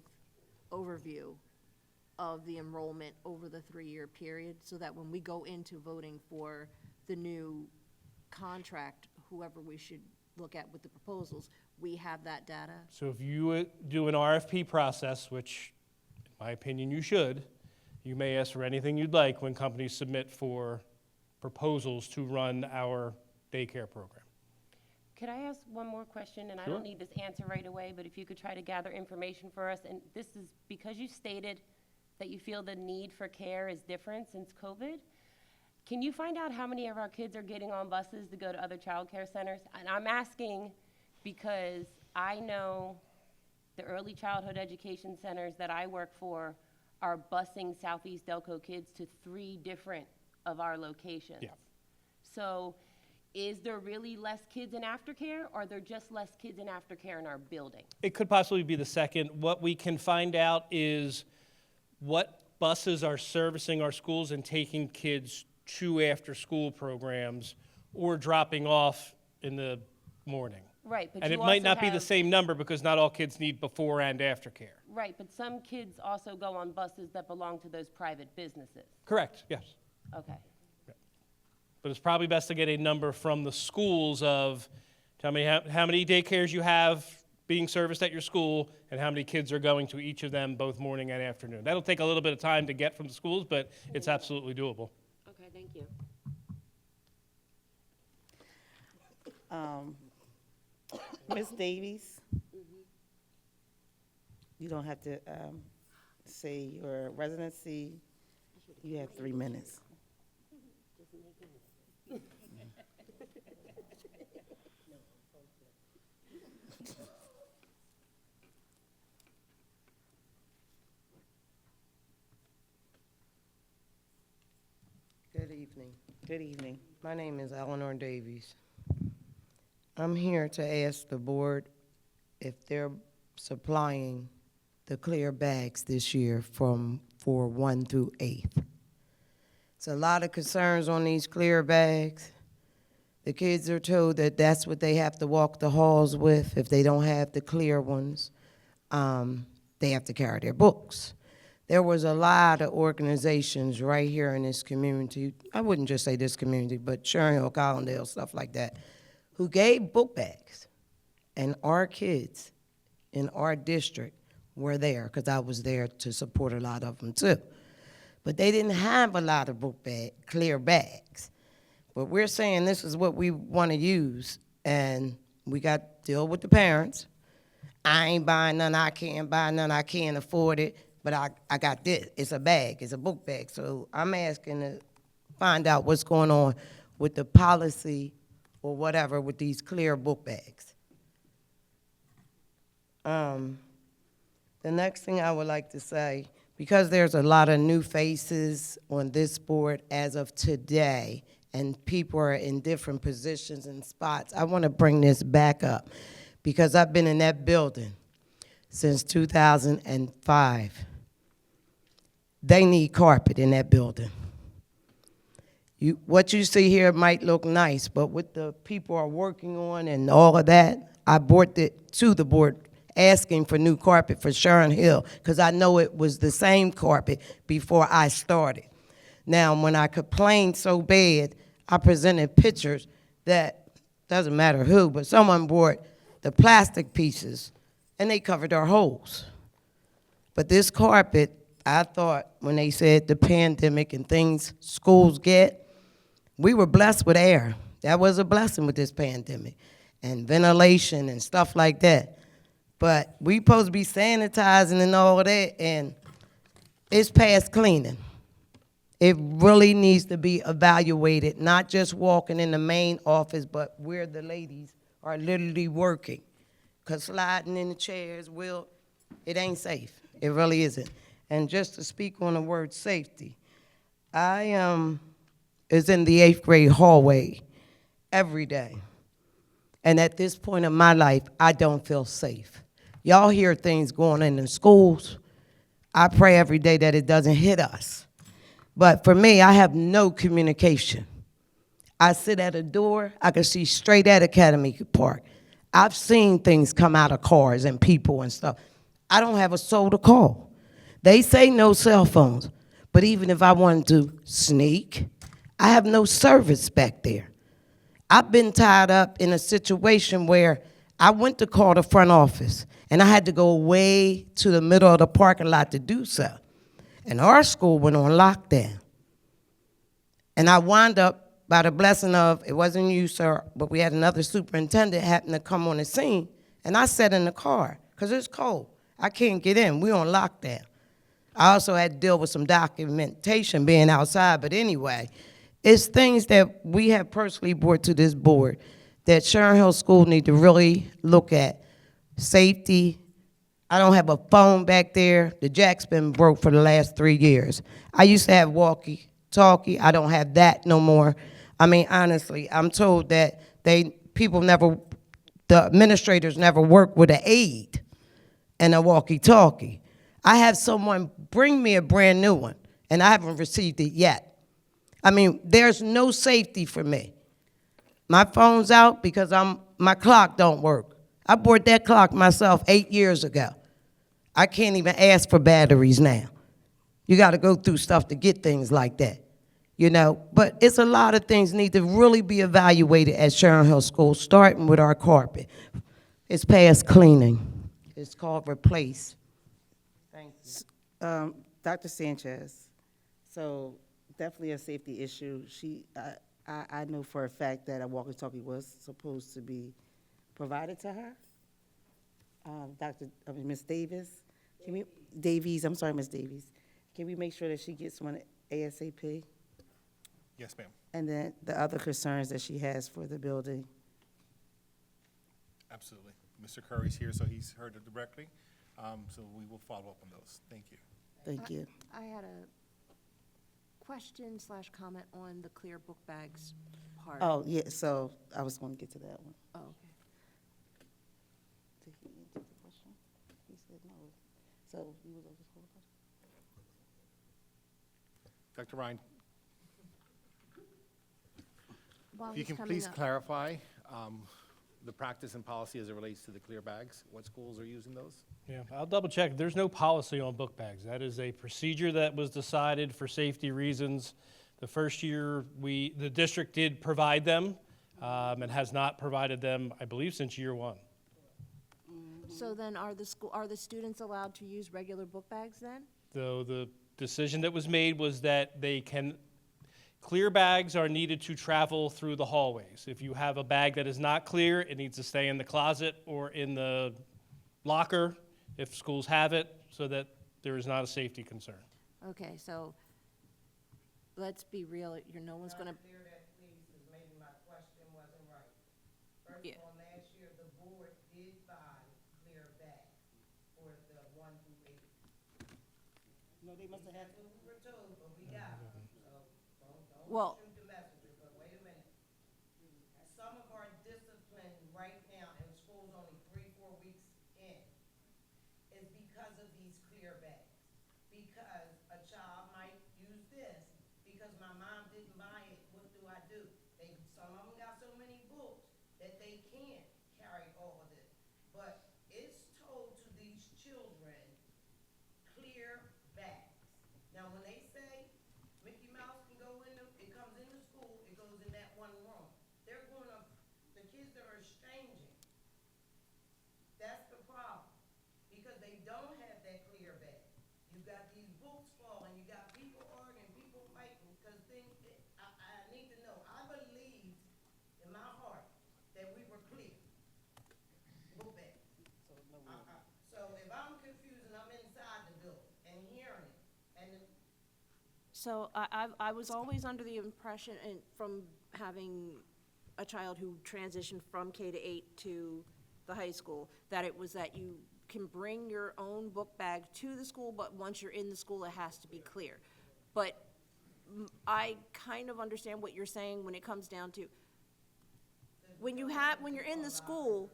overview of the enrollment over the 3-year period, so that when we go into voting for the new contract, whoever we should look at with the proposals, we have that data? So if you do an RFP process, which in my opinion you should, you may ask for anything you'd like when companies submit for proposals to run our daycare program. Could I ask one more question? And I Sure. don't need this answer right away, but if you could try to gather information for us. And this is because you stated that you feel the need for care is different since COVID. Can you find out how many of our kids are getting on buses to go to other child care centers? And I'm asking because I know the early childhood education centers that I work for are busing Southeast Delco kids to 3 different of our locations. Yeah. So is there really less kids in aftercare, or are there just less kids in aftercare in our building? It could possibly be the second. What we can find out is what buses are servicing our schools and taking kids to after-school programs or dropping off in the morning. Right, but And you it might also not be the have- same number because not all kids need before and after care. Right, but some kids also go on buses that belong to those private businesses. Correct, yes. Okay. But it's probably best to get a number from the schools of, tell me how many daycares you have being serviced at your school and how many kids are going to each of them both morning and afternoon. That'll take a little bit of time to get from the schools, but it's absolutely doable. Okay, thank you. Ms. Davies? You don't have to say your residency. You have 3 minutes. Good evening. Good evening. My name is Eleanor Davies. I'm here to ask the board if they're supplying the clear bags this year for 1 through 8th. It's a lot of concerns on these clear bags. The kids are told that that's what they have to walk the halls with. If they don't have the clear ones, they have to carry their books. There was a lot of organizations right here in this community, I wouldn't just say this community, but Sharon Hill, Collindale, stuff like that, who gave book bags. And our kids in our district were there, because I was there to support a lot of them too. But they didn't have a lot of clear bags. But we're saying this is what we want to use, and we got to deal with the parents. I ain't buying none, I can't buy none, I can't afford it, but I got this. It's a bag, it's a book bag. So I'm asking to find out what's going on with the policy or whatever with these clear book bags. The next thing I would like to say, because there's a lot of new faces on this board as of today, and people are in different positions and spots, I want to bring this back up, because I've been in that building since 2005. They need carpet in that building. What you see here might look nice, but what the people are working on and all of that, I brought it to the board asking for new carpet for Sharon Hill, because I know it was the same carpet before I started. Now, when I complained so bad, I presented pictures that, doesn't matter who, but someone brought the plastic pieces and they covered our holes. But this carpet, I thought when they said the pandemic and things schools get, we were blessed with air. That was a blessing with this pandemic, and ventilation and stuff like that. But we supposed to be sanitizing and all of that, and it's past cleaning. It really needs to be evaluated, not just walking in the main office, but where the ladies are literally working. Because sliding in the chairs, it ain't safe. It really isn't. And just to speak on the word safety, I is in the 8th grade hallway every day. And at this point in my life, I don't feel safe. Y'all hear things going on in the schools. I pray every day that it doesn't hit us. But for me, I have no communication. I sit at a door, I can see straight at Academy Park. I've seen things come out of cars and people and stuff. I don't have a soul to call. They say no cell phones, but even if I wanted to sneak, I have no service back there. I've been tied up in a situation where I went to call the front office, and I had to go way to the middle of the parking lot to do so. And our school went on lockdown. And I wound up, by the blessing of, it wasn't you, sir, but we had another superintendent happen to come on the scene, and I sat in the car, because it's cold. I can't get in. We on lockdown. I also had to deal with some documentation being outside, but anyway, it's things that we have personally brought to this board that Sharon Hill School need to really look at. Safety. I don't have a phone back there. The jack's been broke for the last 3 years. I used to have walkie-talkie. I don't have that no more. I mean, honestly, I'm told that the administrators never work with an aide and a walkie-talkie. I have someone bring me a brand new one, and I haven't received it yet. I mean, there's no safety for me. My phone's out because my clock don't work. I bought that clock myself 8 years ago. I can't even ask for batteries now. You got to go through stuff to get things like that, you know. But it's a lot of things need to really be evaluated at Sharon Hill School, starting with our carpet. It's past cleaning. It's called replace. Thank you. Dr. Sanchez, so definitely a safety issue. I know for a fact that a walkie-talkie was supposed to be provided to her. Ms. Davis, I'm sorry, Ms. Davies. Can we make sure that she gets one ASAP? Yes, ma'am. And then the other concerns that she has for the building. Absolutely. Mr. Curry's here, so he's heard it directly. So we will follow up on those. Thank you. Thank you. I had a question/comment on the clear book bags part. Oh, yeah, so I was going to get to that one. Oh, okay. Did he answer the question? He said no. So you was over the question? Dr. Ryan, While if you he's can coming please up. clarify the practice and policy as it relates to the clear bags. What schools are using those? Yeah, I'll double check. There's no policy on book bags. That is a procedure that was decided for safety reasons. The first year, the district did provide them, and has not provided them, I believe, since year one. So then are the students allowed to use regular book bags then? So the decision that was made was that clear bags are needed to travel through the hallways. If you have a bag that is not clear, it needs to stay in the closet or in the locker if schools have it, so that there is not a safety concern. Okay, so let's be real, no one's gonna. Clear that, please, because maybe my question wasn't right. First Yeah. of all, last year, the board did buy clear bags for the 1 through 8. No, they must have had. That's what we were told, but we got them, so don't Well- shoot the messenger, but wait a minute. Some of our discipline right now, and school's only 3-4 weeks in, is because of these clear bags. Because a child might use this, because my mom didn't buy it, what do I do? Some of them got so many books that they can't carry all of this. But it's told to these children, clear bags. Now, when they say Mickey Mouse can go in, it comes into school, it goes in that one room. They're going to, the kids that are exchanging, that's the problem, because they don't have that clear bag. You got these books falling, you got people arguing, people fighting, because I need to know, I believed in my heart that we were clear. Book bag. So if I'm confused and I'm inside the building and hearing it, and So I was always under the impression, and from having a child who transitioned from K to 8 to the high school, that it was that you can bring your own book bag to the school, but once you're in the school, it has to be clear. But I kind of understand what you're saying when it comes down to, when you're in the school,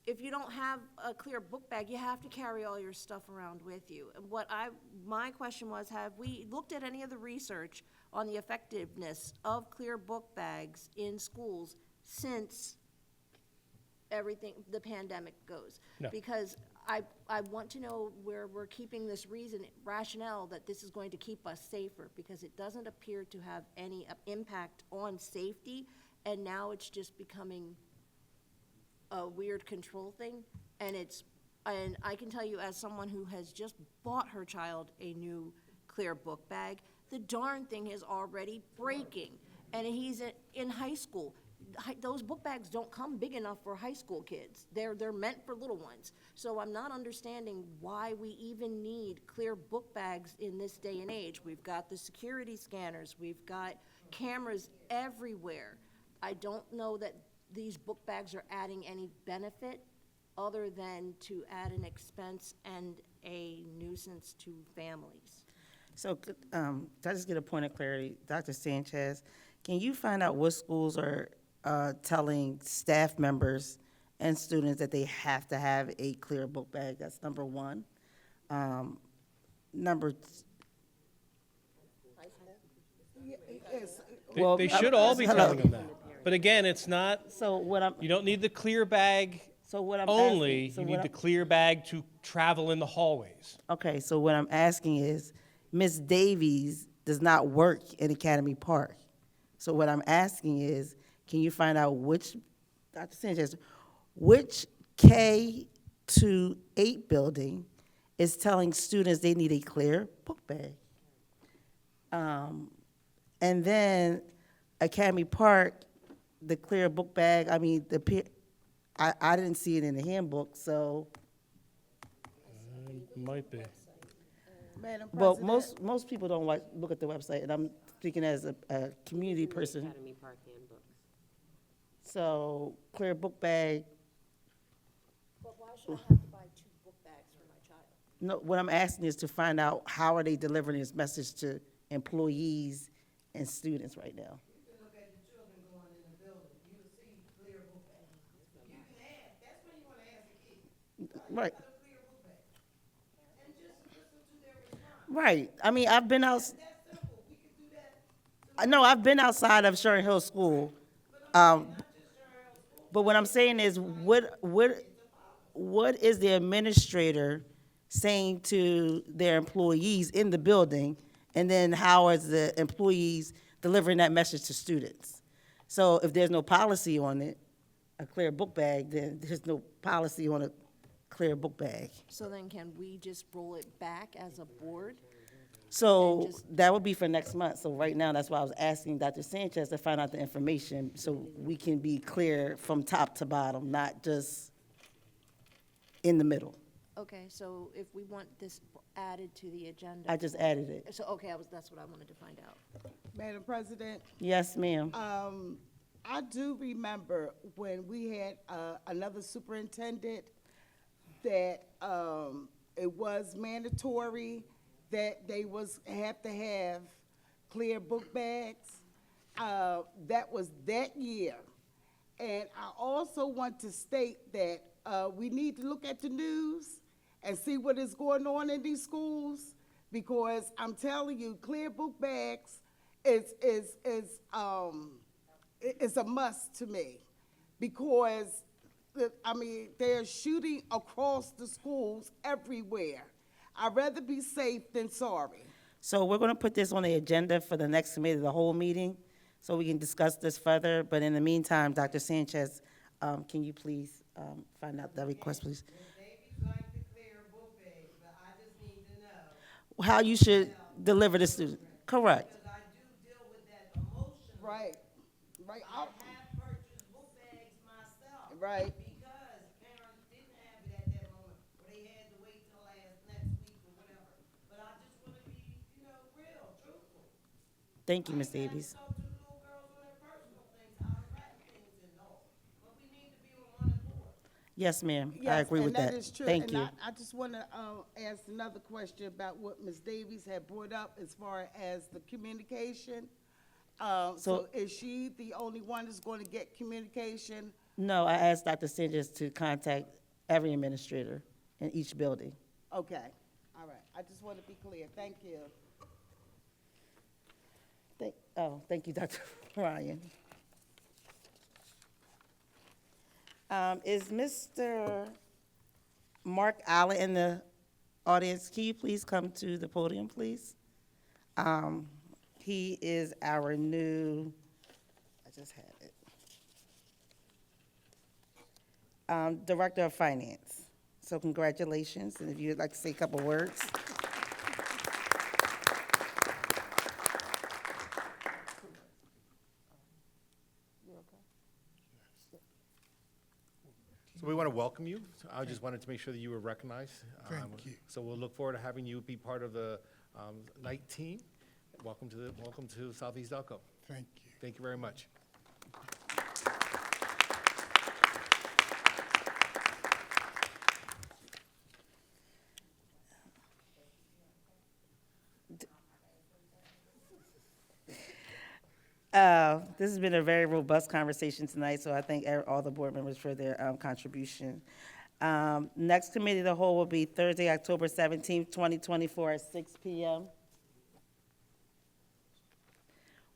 if you don't have a clear book bag, you have to carry all your stuff around with you. And my question was, have we looked at any of the research on the effectiveness of clear book bags in schools since everything, the pandemic goes. No. Because I want to know where we're keeping this rationale that this is going to keep us safer, because it doesn't appear to have any impact on safety, and now it's just becoming a weird control thing, and I can tell you, as someone who has just bought her child a new clear book bag, the darn thing is already breaking, and he's in high school. Those book bags don't come big enough for high school kids. They're meant for little ones. So I'm not understanding why we even need clear book bags in this day and age. We've got the security scanners, we've got cameras everywhere. I don't know that these book bags are adding any benefit other than to add an expense and a nuisance to families. So, can I just get a point of clarity? Dr. Sanchez, can you find out what schools are telling staff members and students that they have to have a clear book bag? That's number one. Number, They should all be telling them that. But again, it's not, so what I'm, you don't need the clear bag so what I'm only, asking, so you what need I'm- the clear bag to travel in the hallways. Okay, so what I'm asking is, Ms. Davies does not work in Academy Park. So what I'm asking is, can you find out which, Dr. Sanchez, which K to 8 building is telling students they need a clear book bag? And then Academy Park, the clear book bag, I mean, I didn't see it in the handbook, so. Might be. Madam Well, President. most people don't look at the website, and I'm speaking as a community person. Academy Park handbooks. So, clear book bag, But why should I have to buy 2 book bags for my child? no, what I'm asking is to find out how are they delivering this message to employees and students right now? Right. Right, I mean, I've been out. I know, I've been outside of Sherman Hill School. But what I'm saying is, what is the administrator saying to their employees in the building? And then how is the employees delivering that message to students? So if there's no policy on it, a clear book bag, then there's no policy on a clear book bag. So then can we just roll it back as a board? So that would be for next month. So right now, that's why I was asking Dr. Sanchez to find out the information so we can be clear from top to bottom, not just in the middle. Okay, so if we want this added to the agenda. I just added it. So, okay, that's what I wanted to find out. Madam President, Yes, ma'am. I do remember when we had another superintendent that it was mandatory that they have to have clear book bags. That was that year. And I also want to state that we need to look at the news and see what is going on in these schools, because I'm telling you, clear book bags is a must to me, because they're shooting across the schools everywhere. I'd rather be safe than sorry. So we're going to put this on the agenda for the next committee, the whole meeting, so we can discuss this further. But in the meantime, Dr. Sanchez, can you please find out that request, please? How you should deliver the student. Correct. Right. Right. Right. Thank you, Ms. Davies. Yes, ma'am. I Yes, agree with that. And that is true. Thank And you. I just want to ask another question about what Ms. Davies had brought up as far as the communication. So is she the only one that's going to get communication? No, I asked Dr. Sanchez to contact every administrator in each building. Okay, all right. I just want to be clear. Thank you. Thank you, Dr. Ryan. Is Mr. Mark Allen in the audience? Can you please come to the podium, please? He is our new, I just had it, Director of Finance. So congratulations, and if you'd like to say a couple words. So we want to welcome you. So I just wanted to make sure that you were recognized. Thank you. So we'll look forward to having you be part of the night team. Welcome to Southeast Delco. Thank you. Thank you very much. This has been a very robust conversation tonight, so I thank all the board members for their contribution. Next committee of the whole will be Thursday, October 17th, 2024 at 6 p.m.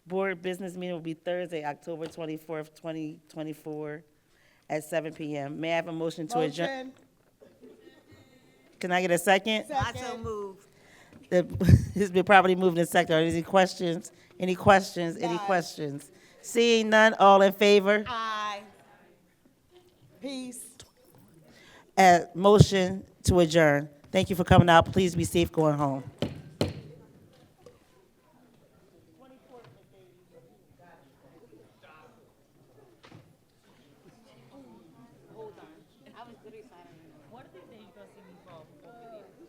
Board business meeting will be Thursday, October 24th, 2024 at 7 p.m. May I have a motion to adjourn? Motion. Can I get a second? I so move. It's been properly moved and seconded. Are there any questions? Any questions? Any questions? Seeing none, all in favor? Aye. Peace. Motion to adjourn. Thank you for coming out. Please be safe going home. What if they say you're gonna see me fall before we leave?